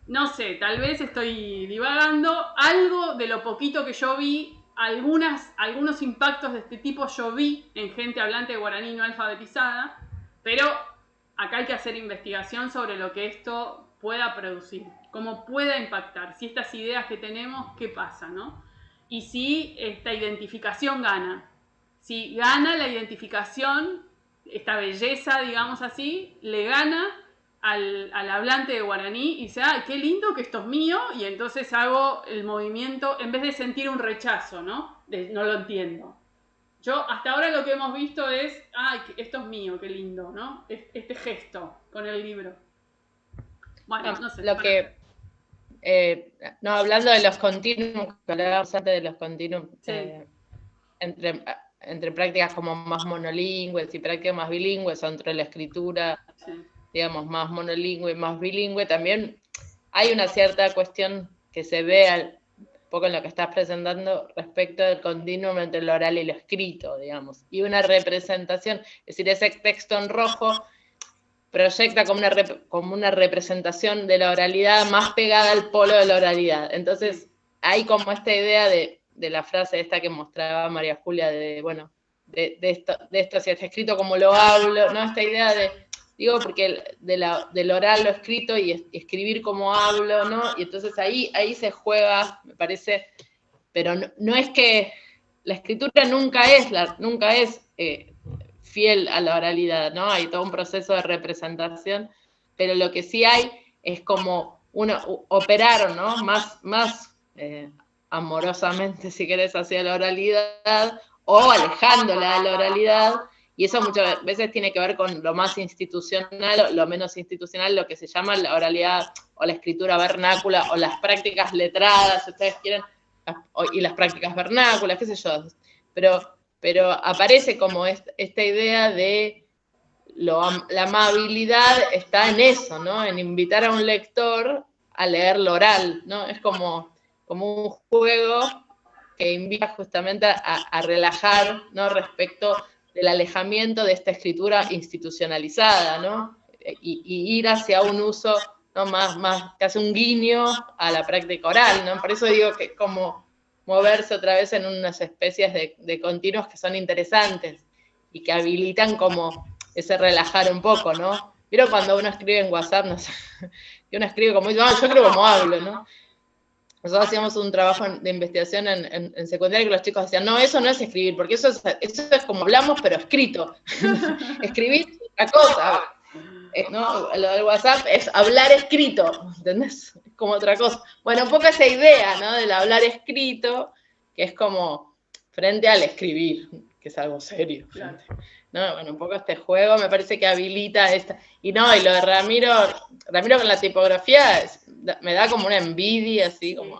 No sé, tal vez estoy divagando, algo de lo poquito que yo vi, algunos impactos de este tipo yo vi en gente hablante de guaraní no alfabetizada, pero acá hay que hacer investigación sobre lo que esto pueda producir, cómo pueda impactar, si estas ideas que tenemos, qué pasa, ¿no? Y si esta identificación gana. Si gana la identificación, esta belleza, digamos así, le gana al hablante de guaraní y dice, ¡ay, qué lindo que esto es mío! Y entonces hago el movimiento, en vez de sentir un rechazo, ¿no? No lo entiendo. Yo, hasta ahora lo que hemos visto es, ¡ay, esto es mío, qué lindo!, ¿no? Este gesto con el libro. Bueno, no sé. Hablando de los continuos, que hablábamos antes de los continuos, sí. Entre prácticas como más monolingües y prácticas más bilingües, entre la escritura, sí, digamos, más monolingüe y más bilingüe, también hay una cierta cuestión que se ve un poco en lo que estás presentando respecto del continuum entre lo oral y lo escrito, digamos, y una representación, es decir, ese texto en rojo proyecta como una representación de la oralidad más pegada al polo de la oralidad. Entonces, hay como esta idea de la frase esta que mostraba María Julia, de esto si está escrito como lo hablo, ¿no? Esta idea digo, porque del oral lo escrito y escribir como hablo, ¿no? Y entonces ahí se juega, me parece, pero no es que la escritura nunca es fiel a la oralidad, ¿no? Hay todo un proceso de representación, pero lo que sí hay es como operar, ¿no? Más amorosamente, si querés, hacia la oralidad, o alejándola de la oralidad, y eso muchas veces tiene que ver con lo más institucional o lo menos institucional, lo que se llama la oralidad o la escritura vernácula o las prácticas letradas, si ustedes quieren, y las prácticas vernáculas, qué sé yo. Pero aparece como esta idea de la amabilidad está en eso, ¿no? En invitar a un lector a leer lo oral, ¿no? Es como un juego que invita justamente a relajar, ¿no? Respecto del alejamiento de esta escritura institucionalizada, ¿no? Y ir hacia un uso, ¿no? más que hace un guiño a la práctica oral, ¿no? Por eso digo que es como moverse otra vez en unas especies de continuos que son interesantes y que habilitan como ese relajar un poco, ¿no? Pero cuando uno escribe en WhatsApp, no sé, que uno escribe como dice, yo creo como hablo, ¿no? Nosotros hacíamos un trabajo de investigación en secundaria que los chicos decían, no, eso no es escribir, porque eso es como hablamos, pero escrito. Escribir es otra cosa. ¿No? Lo del WhatsApp es hablar escrito, ¿entendés? Es como otra cosa. Bueno, un poco esa idea, ¿no? Del hablar escrito, que es como frente al escribir, que es algo serio. Claro. ¿No? Bueno, un poco este juego me parece que habilita esta. Y lo de Ramiro con la tipografía me da como una envidia, así como,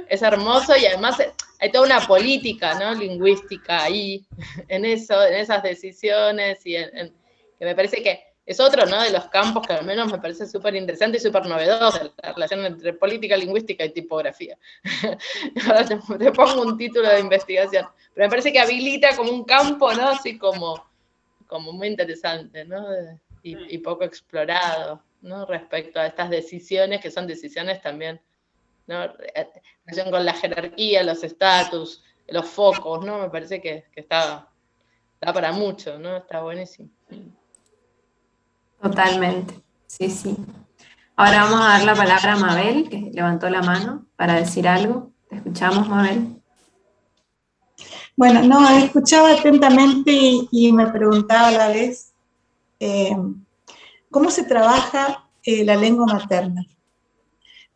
es hermoso, y además hay toda una política, ¿no? Lingüística ahí, en esas decisiones, y que me parece que es otro, ¿no? De los campos que al menos me parece súper interesante y súper novedoso, la relación entre política lingüística y tipografía. Ahora te pongo un título de investigación, pero me parece que habilita como un campo, ¿no? Así como muy interesante, ¿no? Y poco explorado, ¿no? Respecto a estas decisiones, que son decisiones también, ¿no? Relación con la jerarquía, los estatus, los focos, ¿no? Me parece que da para mucho, ¿no? Está buenísimo. Totalmente, sí. Ahora vamos a dar la palabra a Mabel, que levantó la mano para decir algo. Te escuchamos, Mabel. Bueno, no, escuchaba atentamente y me preguntaba a la vez cómo se trabaja la lengua materna.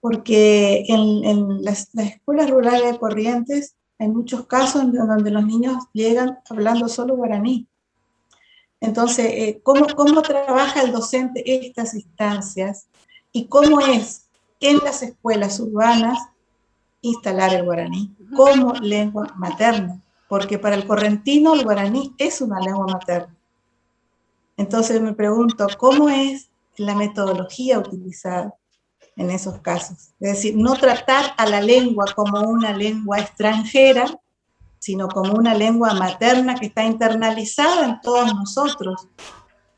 Porque en las escuelas rurales de Corrientes hay muchos casos en donde los niños llegan hablando solo guaraní. Entonces, ¿cómo trabaja el docente estas instancias y cómo es en las escuelas urbanas instalar el guaraní como lengua materna? Porque para el correntino el guaraní es una lengua materna. Entonces me pregunto, ¿cómo es la metodología utilizada en esos casos? Es decir, no tratar a la lengua como una lengua extranjera, sino como una lengua materna que está internalizada en todos nosotros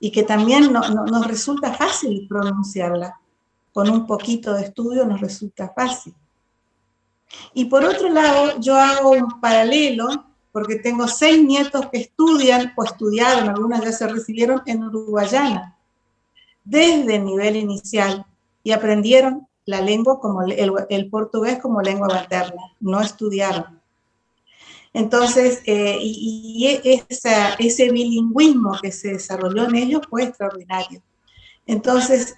y que también nos resulta fácil pronunciarla. Con un poquito de estudio nos resulta fácil. Y por otro lado, yo hago un paralelo, porque tengo 6 nietos que estudian o estudiaron, algunas ya se recibieron en Uruguayana, desde el nivel inicial, y aprendieron la lengua como el portugués como lengua materna, no estudiaron. Entonces, ese bilingüismo que se desarrolló en ellos fue extraordinario. Entonces,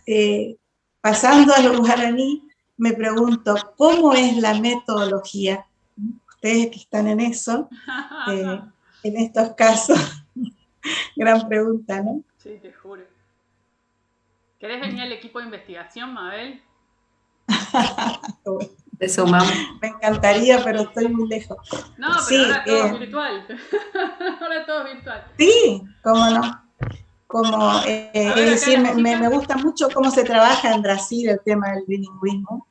pasando a lo guaraní, me pregunto, ¿cómo es la metodología? Ustedes que están en eso, en estos casos, gran pregunta, ¿no? Sí, te juro. ¿Querés venir al equipo de investigación, Mabel? Te sumamos. Me encantaría, pero estoy muy lejos. No, pero sí, ahora todo es virtual. Ahora todo es virtual. Sí, cómo no. Es decir, me gusta mucho cómo se trabaja en Brasil el tema del bilingüismo,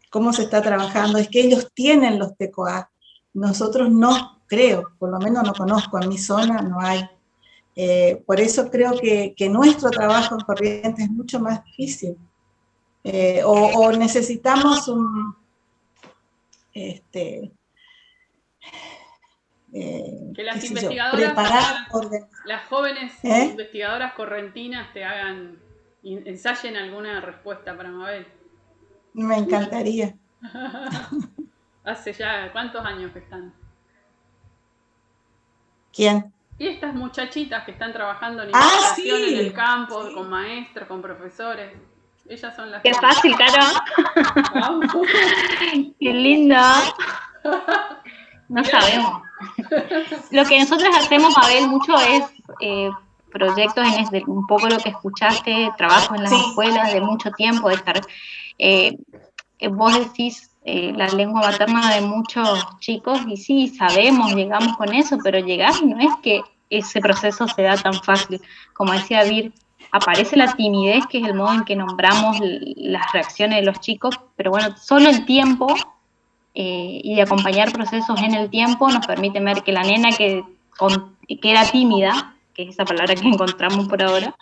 cómo se está trabajando. Es que ellos tienen los TECOA, nosotros no, creo, por lo menos no conozco, en mi zona no hay. Por eso creo que nuestro trabajo en Corrientes es mucho más difícil. O necesitamos que las investigadoras, las jóvenes investigadoras correntinas ensayen alguna respuesta para Mabel. Me encantaría. Hace ya, ¿cuántos años que están? ¿Quién? Y estas muchachitas que están trabajando en investigación sí, en el campo, sí, con maestros, con profesores. Ellas son las... ¡Qué fácil, Caro! ¡Qué lindo! No sabemos. Lo que nosotros hacemos, Mabel, mucho es proyectos un poco lo que escuchaste, trabajo en las escuelas de mucho tiempo, de estar, vos decís la lengua materna de muchos chicos, y sí, sabemos, llegamos con eso, pero llegar no es que ese proceso se da tan fácil. Como decía Vir, aparece la timidez, que es el modo en que nombramos las reacciones de los chicos, pero bueno, solo el tiempo y de acompañar procesos en el tiempo nos permite ver que la nena que era tímida, que es esa palabra que encontramos por ahora,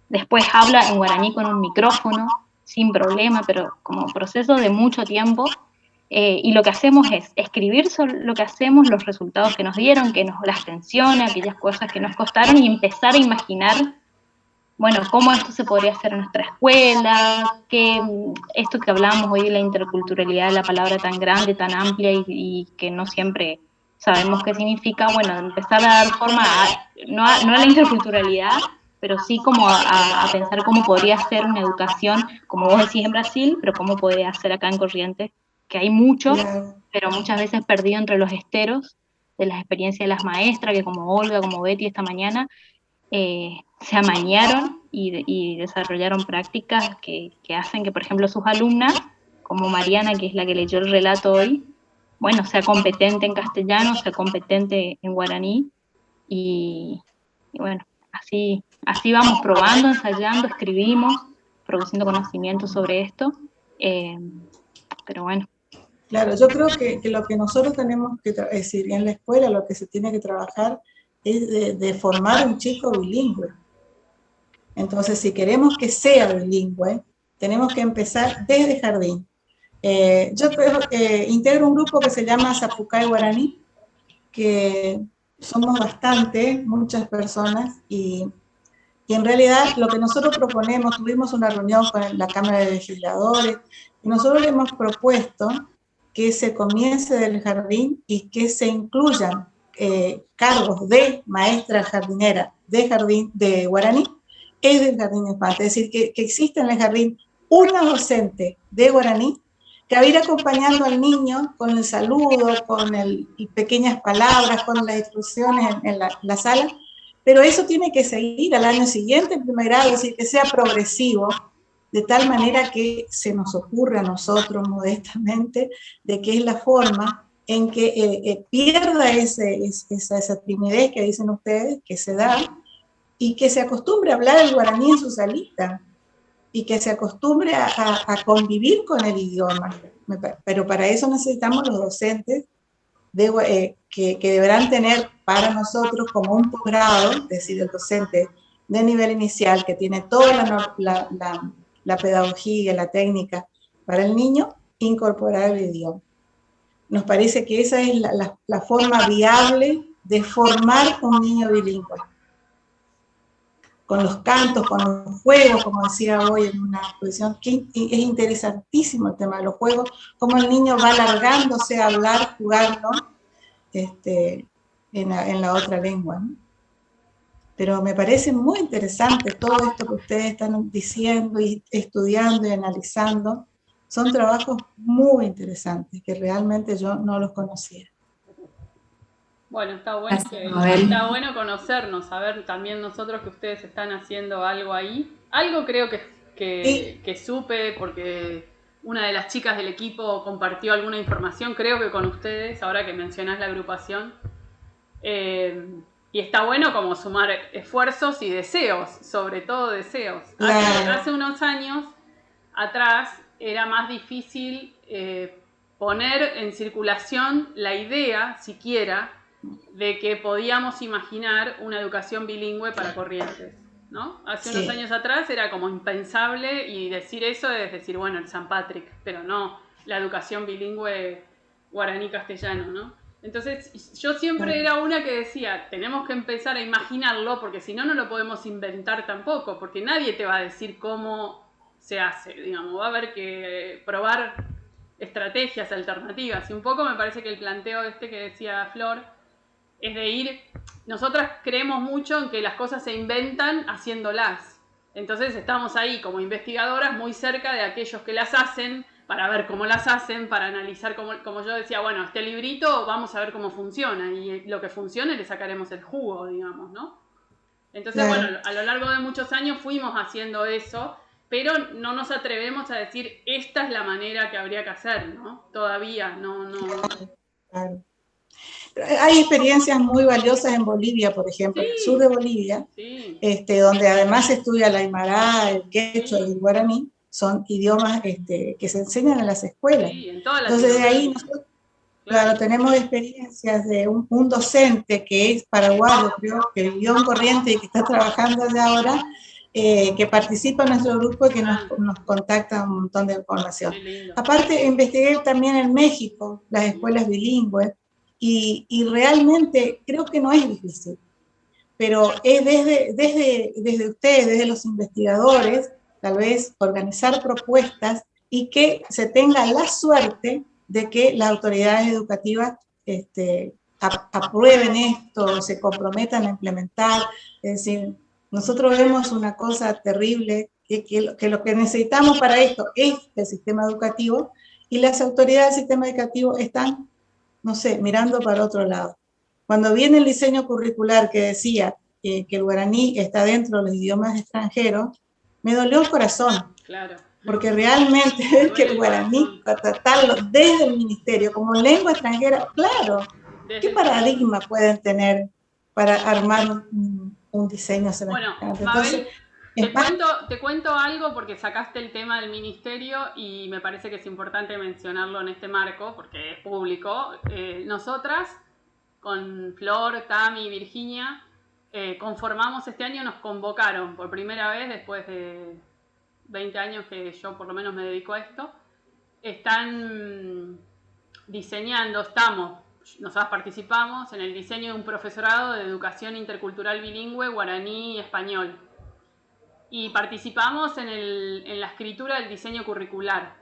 después habla en guaraní con un micrófono, sin problema, pero como proceso de mucho tiempo. Y lo que hacemos es escribir sobre lo que hacemos, los resultados que nos dieron, que nos las tensiones, aquellas cosas que nos costaron, y empezar a imaginar, bueno, cómo esto se podría hacer en nuestra escuela, que esto que hablamos hoy de la interculturalidad, la palabra tan grande, tan amplia y que no siempre sabemos qué significa, bueno, empezar a dar forma no a la interculturalidad, pero sí como a pensar cómo podría ser una educación, como vos decís en Brasil, pero cómo podría ser acá en Corrientes, que hay mucho, pero muchas veces perdido entre los esteros de las experiencias de las maestras, que como Olga, como Betty esta mañana, se amañaron y desarrollaron prácticas que hacen que, por ejemplo, sus alumnas, como Mariana, que es la que leyó el relato hoy, bueno, sea competente en castellano, sea competente en guaraní, y bueno, así vamos probando, ensayando, escribimos, produciendo conocimiento sobre esto, pero bueno. Claro, yo creo que lo que nosotros tenemos que, es decir, en la escuela lo que se tiene que trabajar es de formar un chico bilingüe. Entonces, si queremos que sea bilingüe, tenemos que empezar desde jardín. Yo integro un grupo que se llama Zapucay Guaraní, que somos muchas personas, y en realidad lo que nosotros proponemos, tuvimos una reunión con la Cámara de Legisladores, y nosotros le hemos propuesto que se comience del jardín y que se incluyan cargos de maestra jardinera de guaraní, es del jardín de infantes. Es decir, que existe en el jardín una docente de guaraní que va a ir acompañando al niño con el saludo, con pequeñas palabras, con las instrucciones en la sala, pero eso tiene que seguir al año siguiente en primer grado, es decir, que sea progresivo, de tal manera que se nos ocurre a nosotros modestamente de que es la forma en que pierda esa timidez que dicen ustedes, que se da, y que se acostumbre a hablar el guaraní en su salita, y que se acostumbre a convivir con el idioma. Pero para eso necesitamos los docentes que deberán tener para nosotros como un posgrado, es decir, el docente de nivel inicial que tiene toda la pedagogía, la técnica para el niño, incorporar el idioma. Nos parece que esa es la forma viable de formar un niño bilingüe. Con los cantos, con los juegos, como decía hoy en una exposición, que es interesantísimo el tema de los juegos, cómo el niño va alargándose a hablar, jugando en la otra lengua, ¿no? Pero me parece muy interesante todo esto que ustedes están diciendo y estudiando y analizando. Son trabajos muy interesantes que realmente yo no los conocía. Bueno, está bueno conocernos, saber también nosotros que ustedes están haciendo algo ahí. Algo creo que supe, porque una de las chicas del equipo compartió alguna información, creo que con ustedes, ahora que mencionás la agrupación. Y está bueno como sumar esfuerzos y deseos, sobre todo deseos. Hace unos años atrás era más difícil poner en circulación la idea, siquiera, de que podíamos imaginar una educación bilingüe para Corrientes, ¿no? Hace unos años atrás era como impensable, y decir eso es decir, bueno, el San Patrick, pero no la educación bilingüe guaraní-castellano, ¿no? Entonces yo siempre era una que decía, tenemos que empezar a imaginarlo, porque si no, no lo podemos inventar tampoco, porque nadie te va a decir cómo se hace, digamos, va a haber que probar estrategias alternativas, y un poco me parece que el planteo que decía Flor es de ir, nosotras creemos mucho en que las cosas se inventan haciéndolas, entonces estamos ahí como investigadoras muy cerca de aquellos que las hacen para ver cómo las hacen, para analizar como yo decía, bueno, este librito vamos a ver cómo funciona y lo que funcione le sacaremos el jugo, digamos, ¿no? Entonces, Claro. bueno, a lo largo de muchos años fuimos haciendo eso, pero no nos atrevemos a decir, esta es la manera que habría que hacer, ¿no? Todavía, no. Claro. Hay experiencias muy valiosas en Bolivia, por ejemplo, en el sur de Bolivia, Sí, donde además se estudia el aymara, el quechua y el guaraní, son idiomas que se enseñan en las escuelas. sí, en toda Entonces de ahí Latinoamérica. nosotros, claro, tenemos experiencias de un docente que es paraguayo, creo, que vivió en Corrientes y que está trabajando allá ahora, que participa en nuestro grupo y que nos contacta un montón de información. Qué lindo. Aparte, investigué también en México las escuelas bilingües y realmente creo que no es difícil, pero es desde ustedes, desde los investigadores, tal vez organizar propuestas y que se tenga la suerte de que las autoridades educativas aprueben esto, se comprometan a implementar. Es decir, nosotros vemos una cosa terrible, que lo que necesitamos para esto es el sistema educativo y las autoridades del sistema educativo están, no sé, mirando para otro lado. Cuando viene el diseño curricular que decía que el guaraní está dentro de los idiomas extranjeros, me dolió el corazón. Claro. Porque realmente ver que el guaraní, para tratarlo desde el ministerio como lengua extranjera, claro, ¿qué paradigma pueden tener para armar un diseño semejante? Bueno, Entonces, Mabel, te cuento algo porque sacaste el tema del ministerio y me parece que es importante mencionarlo en este marco porque es público. Nosotras, con Flor, Tami y Virginia, conformamos este año, nos convocaron por primera vez después de 20 años que yo por lo menos me dedico a esto. Están diseñando, nosotras participamos en el diseño de un profesorado de educación intercultural bilingüe, guaraní y español. Y participamos en la escritura del diseño curricular.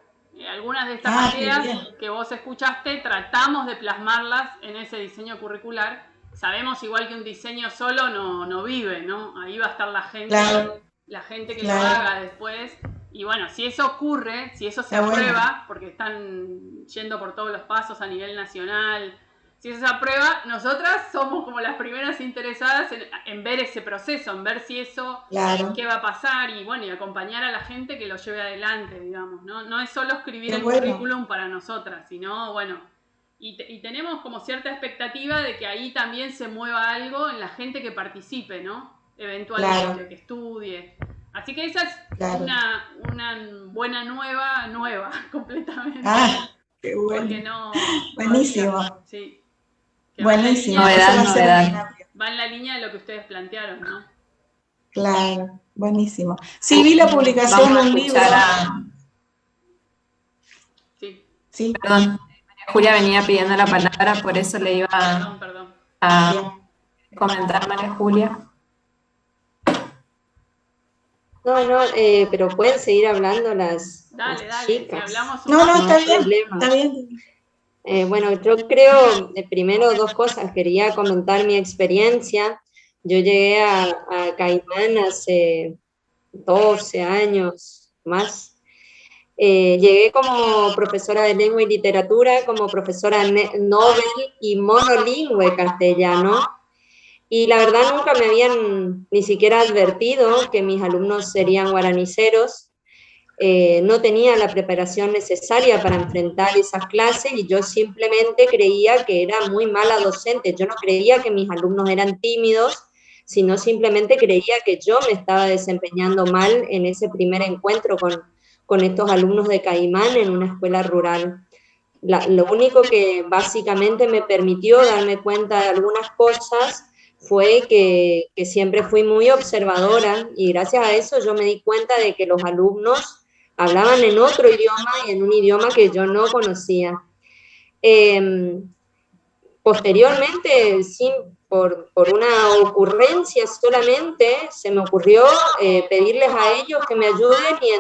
Algunas de estas ideas que vos escuchaste tratamos de plasmarlas en ese diseño curricular. Sabemos igual que un diseño solo no vive, ¿no? Ahí va a estar la gente, claro, la gente que lo haga después. Y bueno, si eso ocurre, si eso se aprueba, porque están yendo por todos los pasos a nivel nacional, si eso se aprueba, nosotras somos como las primeras interesadas en ver ese proceso, en ver si eso, qué va a pasar y bueno, y acompañar a la gente que lo lleve adelante, digamos, ¿no? No es solo escribir el currículum para nosotras, sino, bueno, y tenemos como cierta expectativa de que ahí también se mueva algo en la gente que participe, ¿no? Eventualmente, que estudie. Así que esa es una buena nueva, completamente. Ah, qué bueno. Porque no, buenísimo. Sí. Buenísimo. Novedad. Va en la línea de lo que ustedes plantearon, ¿no? Claro, buenísimo. Sí, vi la publicación de un libro. Sí. Perdón, Julia venía pidiendo la palabra, por eso le iba a comentar, María Julia. No, pero pueden seguir hablando las chicas. Si hablamos está bien. Bueno, yo creo, primero dos cosas, quería comentar mi experiencia. Yo llegué a Caimán hace 12 años más. Llegué como profesora de lengua y literatura, como profesora Nobel y monolingüe castellano. Y la verdad nunca me habían ni siquiera advertido que mis alumnos serían guaraniceros. No tenía la preparación necesaria para enfrentar esas clases y yo simplemente creía que era muy mala docente. Yo no creía que mis alumnos eran tímidos, sino simplemente creía que yo me estaba desempeñando mal en ese primer encuentro con estos alumnos de Caimán en una escuela rural. Lo único que básicamente me permitió darme cuenta de algunas cosas fue que siempre fui muy observadora y gracias a eso yo me di cuenta de que los alumnos hablaban en otro idioma y en un idioma que yo no conocía. Posteriormente, por una ocurrencia solamente, se me ocurrió pedirles a ellos que me ayuden y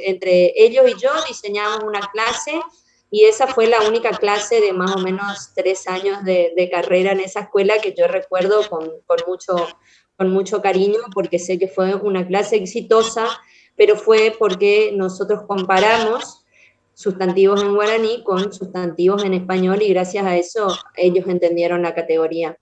entre ellos y yo diseñamos una clase y esa fue la única clase de más o menos 3 años de carrera en esa escuela que yo recuerdo con mucho cariño porque sé que fue una clase exitosa, pero fue porque nosotros comparamos sustantivos en guaraní con sustantivos en español, y gracias a eso ellos entendieron la categoría.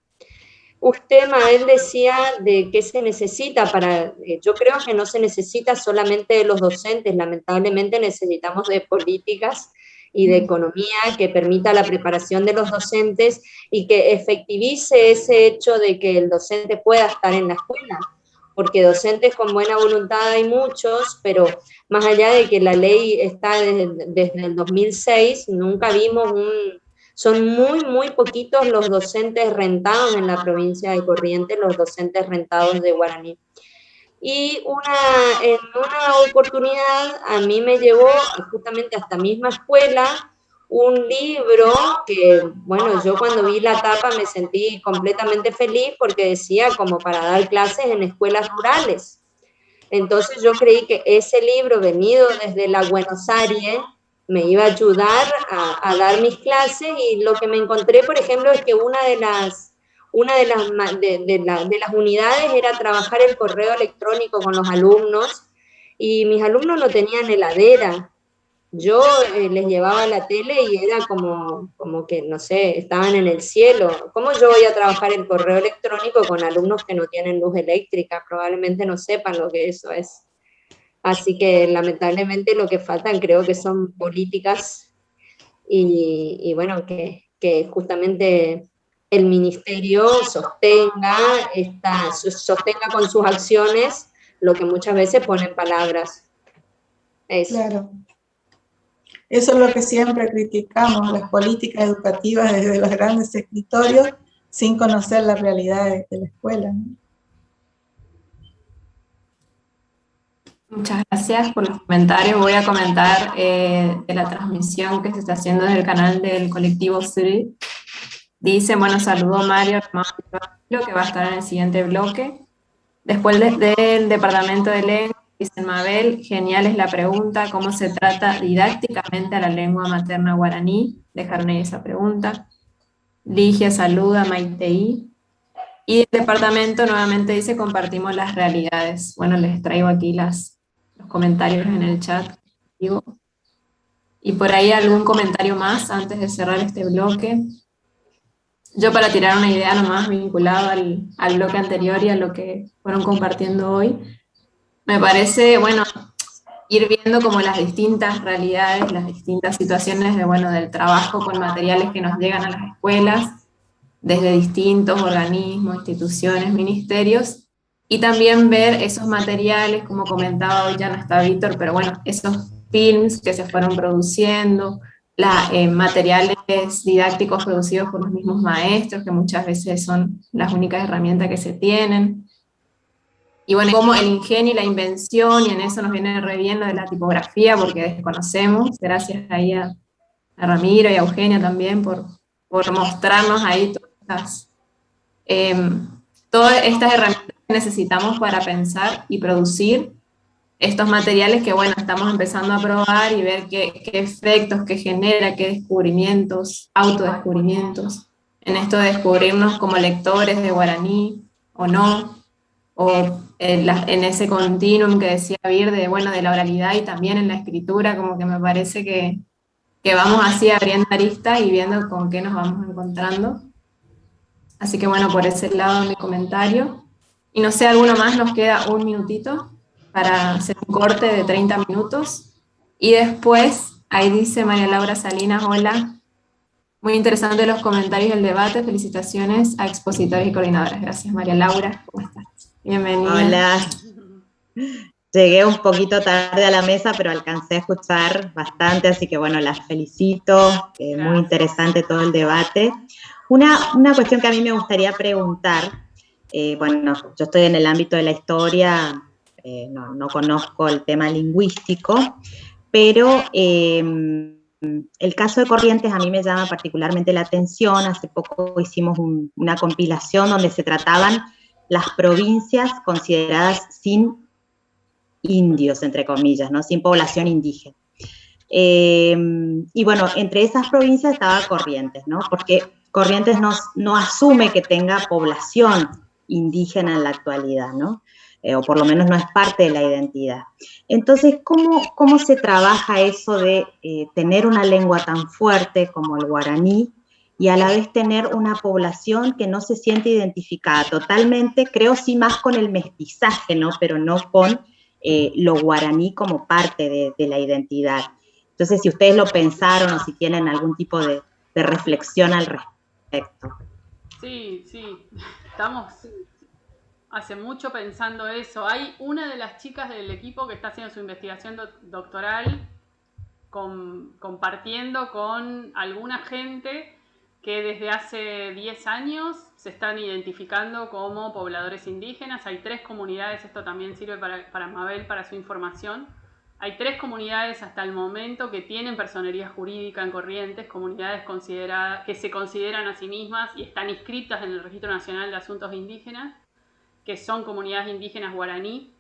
Usted, Mael, decía de qué se necesita para, yo creo que no se necesita solamente de los docentes, lamentablemente necesitamos de políticas y de economía que permita la preparación de los docentes y que efectivice ese hecho de que el docente pueda estar en la escuela, porque docentes con buena voluntad hay muchos, pero más allá de que la ley está desde el 2006, nunca vimos son muy poquitos los docentes rentados en la provincia de Corrientes, los docentes rentados de guaraní. Y en una oportunidad a mí me llevó justamente a esta misma escuela un libro que, bueno, yo cuando vi la tapa me sentí completamente feliz porque decía como para dar clases en escuelas rurales. Entonces yo creí que ese libro venido desde la Buenos Aires me iba a ayudar a dar mis clases, y lo que me encontré, por ejemplo, es que una de las unidades era trabajar el correo electrónico con los alumnos, y mis alumnos no tenían heladera. Yo les llevaba la tele y era como que, no sé, estaban en el cielo. ¿Cómo yo voy a trabajar el correo electrónico con alumnos que no tienen luz eléctrica? Probablemente no sepan lo que eso es. Así que lamentablemente lo que faltan creo que son políticas y bueno, que justamente el ministerio sostenga con sus acciones lo que muchas veces pone en palabras. Eso. Claro. Eso es lo que siempre criticamos, las políticas educativas desde los grandes escritorios, sin conocer la realidad de la escuela, ¿no? Muchas gracias por los comentarios. Voy a comentar de la transmisión que se está haciendo desde el canal del colectivo Suri. Dice, bueno, saludo Mario, que va a estar en el siguiente bloque. Después del departamento de lengua, dice Mabel, genial es la pregunta, ¿cómo se trata didácticamente a la lengua materna guaraní? Dejaron ahí esa pregunta. Ligia saluda, Maitei. Y el departamento nuevamente dice, compartimos las realidades. Bueno, les traigo aquí los comentarios en el chat. Y por ahí algún comentario más antes de cerrar este bloque. Yo para tirar una idea nomás vinculado al bloque anterior y a lo que fueron compartiendo hoy, me parece, bueno, ir viendo como las distintas realidades, las distintas situaciones del trabajo con materiales que nos llegan a las escuelas, desde distintos organismos, instituciones, ministerios, y también ver esos materiales, como comentaba hoy ya no está Víctor, pero bueno, esos films que se fueron produciendo, materiales didácticos producidos por los mismos maestros, que muchas veces son las únicas herramientas que se tienen. Y bueno, como el ingenio y la invención, y en eso nos viene re bien lo de la tipografía, porque desconocemos, gracias ahí a Ramiro y a Eugenia también por mostrarnos ahí todas estas herramientas que necesitamos para pensar y producir estos materiales que, bueno, estamos empezando a probar y ver qué efectos, qué genera, qué descubrimientos, autodescubrimientos, en esto de descubrirnos como lectores de guaraní o no, o en ese continuum que decía Vir de la oralidad y también en la escritura, como que me parece que vamos así abriendo aristas y viendo con qué nos vamos encontrando. Así que bueno, por ese lado mi comentario. Y no sé, ¿alguno más? Nos queda un minutito para hacer un corte de 30 minutos. Y después, ahí dice María Laura Salinas, hola. Muy interesante los comentarios del debate. Felicitaciones a expositores y coordinadoras. Gracias, María Laura. ¿Cómo estás? Bienvenida. Hola. Llegué un poquito tarde a la mesa, pero alcancé a escuchar bastante, así que bueno, las felicito. Muy interesante todo el debate. Una cuestión que a mí me gustaría preguntar, yo estoy en el ámbito de la historia, no conozco el tema lingüístico, pero el caso de Corrientes a mí me llama particularmente la atención. Hace poco hicimos una compilación donde se trataban las provincias consideradas sin indios, entre comillas, ¿no? Sin población indígena. Y bueno, entre esas provincias estaba Corrientes, ¿no? Porque Corrientes no asume que tenga población indígena en la actualidad, ¿no? o por lo menos no es parte de la identidad. Entonces, ¿cómo se trabaja eso de tener una lengua tan fuerte como el guaraní y a la vez tener una población que no se siente identificada totalmente, creo sí más con el mestizaje, ¿no? Pero no con lo guaraní como parte de la identidad? Entonces, si ustedes lo pensaron o si tienen algún tipo de reflexión al respecto. Sí, estamos hace mucho pensando eso. Hay una de las chicas del equipo que está haciendo su investigación doctoral compartiendo con alguna gente que desde hace 10 años se están identificando como pobladores indígenas. Hay 3 comunidades, esto también sirve para Mabel, para su información. Hay 3 comunidades hasta el momento que tienen personería jurídica en Corrientes, comunidades que se consideran a sí mismas y están inscritas en el Registro Nacional de Asuntos Indígenas, que son comunidades indígenas guaraní.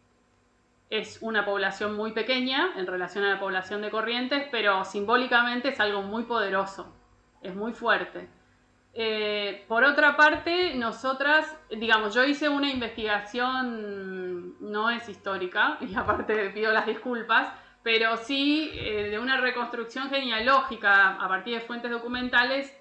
Es una población muy pequeña en relación a la población de Corrientes, pero simbólicamente es algo muy poderoso, es muy fuerte. Por otra parte, nosotras, digamos, yo hice una investigación, no es histórica, y aparte pido las disculpas, pero sí de una reconstrucción genealógica a partir de fuentes documentales,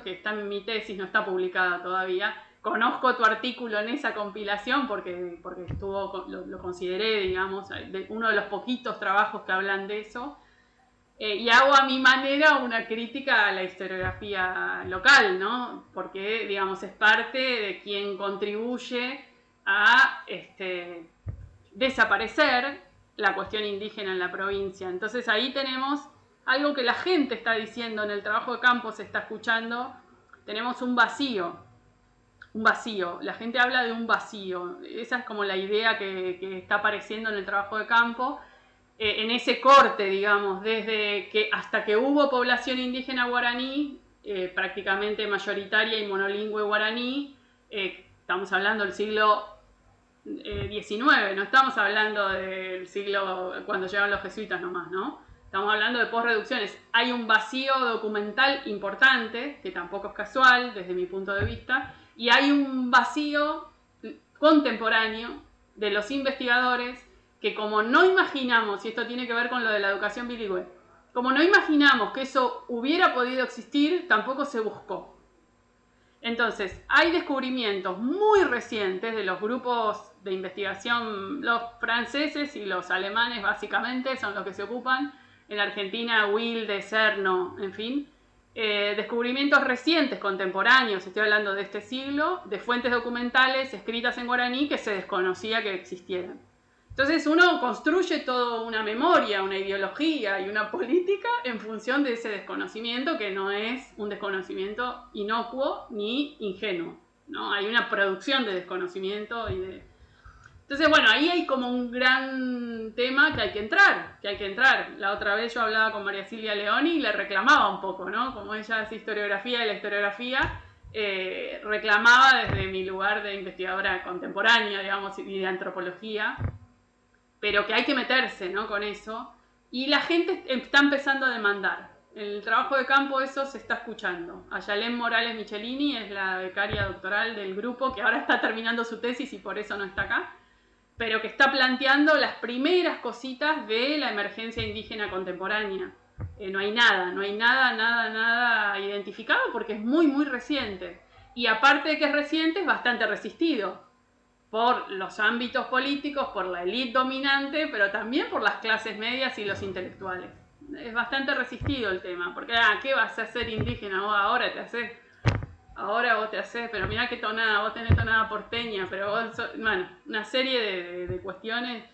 que está en mi tesis, no está publicada todavía. Conozco tu artículo en esa compilación porque lo consideré, digamos, uno de los poquitos trabajos que hablan de eso. Y hago a mi manera una crítica a la historiografía local, ¿no? Porque, digamos, es parte de quien contribuye a desaparecer la cuestión indígena en la provincia. Entonces ahí tenemos algo que la gente está diciendo, en el trabajo de campo se está escuchando, tenemos un vacío. La gente habla de un vacío. Esa es como la idea que está apareciendo en el trabajo de campo. En ese corte, digamos, desde que hasta que hubo población indígena guaraní, prácticamente mayoritaria y monolingüe guaraní, estamos hablando del siglo XIX, no estamos hablando del siglo cuando llegaron los jesuitas nomás, ¿no? Estamos hablando de posreducciones. Hay un vacío documental importante, que tampoco es casual desde mi punto de vista, y hay un vacío contemporáneo de los investigadores que, como no imaginamos, y esto tiene que ver con lo de la educación bilingüe, como no imaginamos que eso hubiera podido existir, tampoco se buscó. Entonces, hay descubrimientos muy recientes de los grupos de investigación, los franceses y los alemanes básicamente son los que se ocupan, en Argentina Wilde, Cerno, en fin, descubrimientos recientes, contemporáneos, estoy hablando de este siglo, de fuentes documentales escritas en guaraní que se desconocía que existieran. Entonces uno construye toda una memoria, una ideología y una política en función de ese desconocimiento, que no es un desconocimiento inocuo ni ingenuo, ¿no? Hay una producción de desconocimiento Entonces, bueno, ahí hay como un gran tema que hay que entrar. La otra vez yo hablaba con María Silvia Leoni y le reclamaba un poco, ¿no? Como ella es historiografía de la historiografía, reclamaba desde mi lugar de investigadora contemporánea, digamos, y de antropología, pero que hay que meterse, ¿no? Con eso. Y la gente está empezando a demandar. En el trabajo de campo eso se está escuchando. Ayalén Morales Michelini es la becaria doctoral del grupo, que ahora está terminando su tesis y por eso no está acá, pero que está planteando las primeras cositas de la emergencia indígena contemporánea. No hay nada identificado porque es muy, muy reciente. Y aparte de que es reciente, es bastante resistido por los ámbitos políticos, por la élite dominante, pero también por las clases medias y los intelectuales. Es bastante resistido el tema, porque ¿qué vas a hacer indígena? Ahora vos te haces, pero mirá qué tonada, vos tenés tonada porteña, pero vos bueno, una serie de cuestiones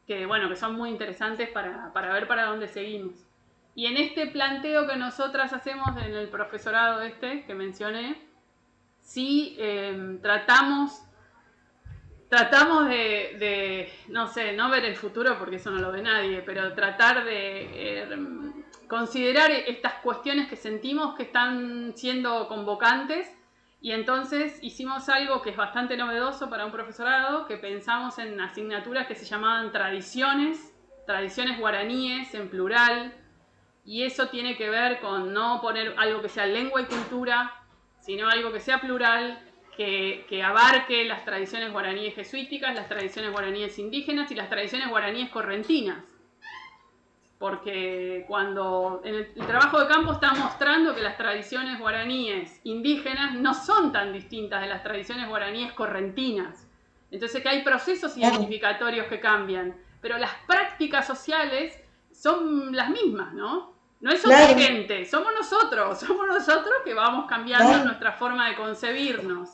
que, bueno, que son muy interesantes para ver para dónde seguimos. Y en este planteo que nosotras hacemos en el profesorado que mencioné, sí tratamos de, no sé, no ver el futuro porque eso no lo ve nadie, pero tratar de considerar estas cuestiones que sentimos que están siendo convocantes, y entonces hicimos algo que es bastante novedoso para un profesorado, que pensamos en asignaturas que se llamaban tradiciones guaraníes en plural, y eso tiene que ver con no poner algo que sea lengua y cultura, sino algo que sea plural, que abarque las tradiciones guaraníes jesuíticas, las tradiciones guaraníes indígenas y las tradiciones guaraníes correntinas. Porque cuando en el trabajo de campo está mostrando que las tradiciones guaraníes indígenas no son tan distintas de las tradiciones guaraníes correntinas. Entonces que hay procesos identificatorios que cambian, pero las prácticas sociales son las mismas, ¿no? No es otra gente, somos nosotros que vamos cambiando nuestra forma de concebirnos.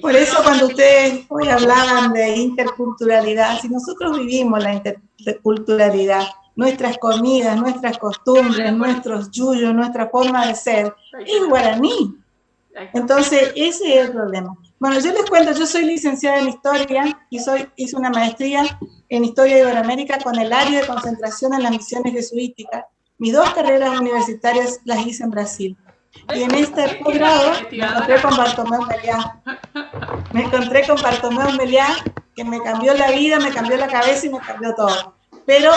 Por eso cuando ustedes hoy hablaban de interculturalidad, si nosotros vivimos la interculturalidad, nuestras comidas, nuestras costumbres, nuestros yuyos, nuestra forma de ser, es guaraní. Entonces, ese es el problema. Bueno, yo les cuento, yo soy licenciada en Historia y hice una maestría en Historia de Iberoamérica con el área de concentración en las misiones jesuíticas. Mis 2 carreras universitarias las hice en Brasil. Y en este posgrado me encontré con Bartomeu Meliá. Me encontré con Bartomeu Meliá, que me cambió la vida, me cambió la cabeza y me cambió todo. Pero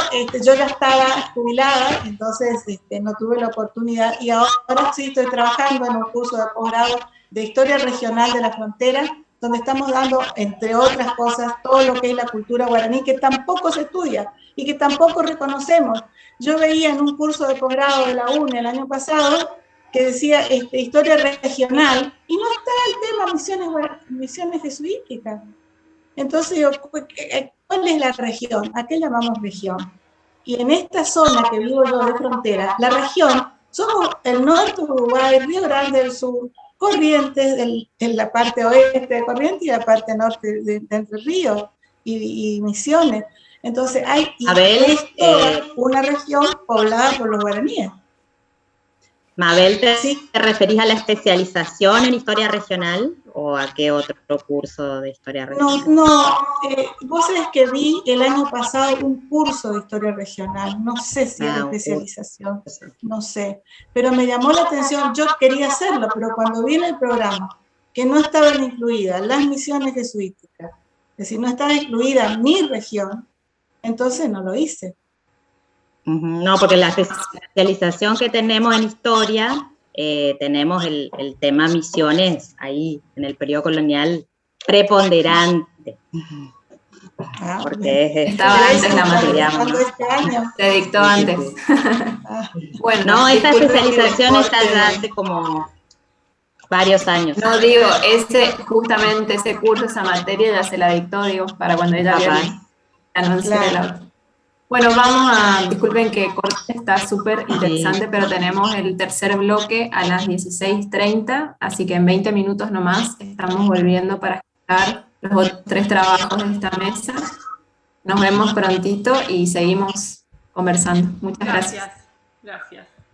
yo ya estaba jubilada, entonces no tuve la oportunidad. Y ahora sí estoy trabajando en un curso de posgrado de Historia Regional de la Frontera, donde estamos dando, entre otras cosas, todo lo que es la cultura guaraní, que tampoco se estudia y que tampoco reconocemos. Yo veía en un curso de posgrado de la UNE el año pasado que decía historia regional, y no está el tema misiones jesuíticas. Entonces, ¿cuál es la región? ¿A qué llamamos región? Y en esta zona que vivo yo de frontera, la región, somos el norte de Uruguay, Río Grande del Sur, Corrientes, en la parte oeste de Corrientes y la parte norte de Entre Ríos y Misiones. Entonces, hay una región poblada por los guaraníes. Mabel, ¿te referís a la especialización en historia regional o a qué otro curso de historia regional? Vos sabés que vi el año pasado un curso de historia regional, no sé si era especialización, no sé, pero me llamó la atención, yo quería hacerlo, pero cuando vi en el programa que no estaban incluidas las misiones jesuíticas, es decir, no estaba incluida mi región, entonces no lo hice. No, porque la especialización que tenemos en historia, tenemos el tema misiones ahí en el periodo colonial preponderante. Porque estaba antes la materia. Se dictó antes. Bueno, no, esta especialización está ya hace como varios años. No, digo, justamente ese curso, esa materia ya se la dictó, digo, para cuando ella anunció el auto. Bueno, disculpen que corte, está súper interesante, pero tenemos el tercer bloque a las 16:30, así que en 20 minutos nomás estamos volviendo para escuchar los otros 3 trabajos de esta mesa. Nos vemos prontito y seguimos conversando. Muchas gracias. Gracias.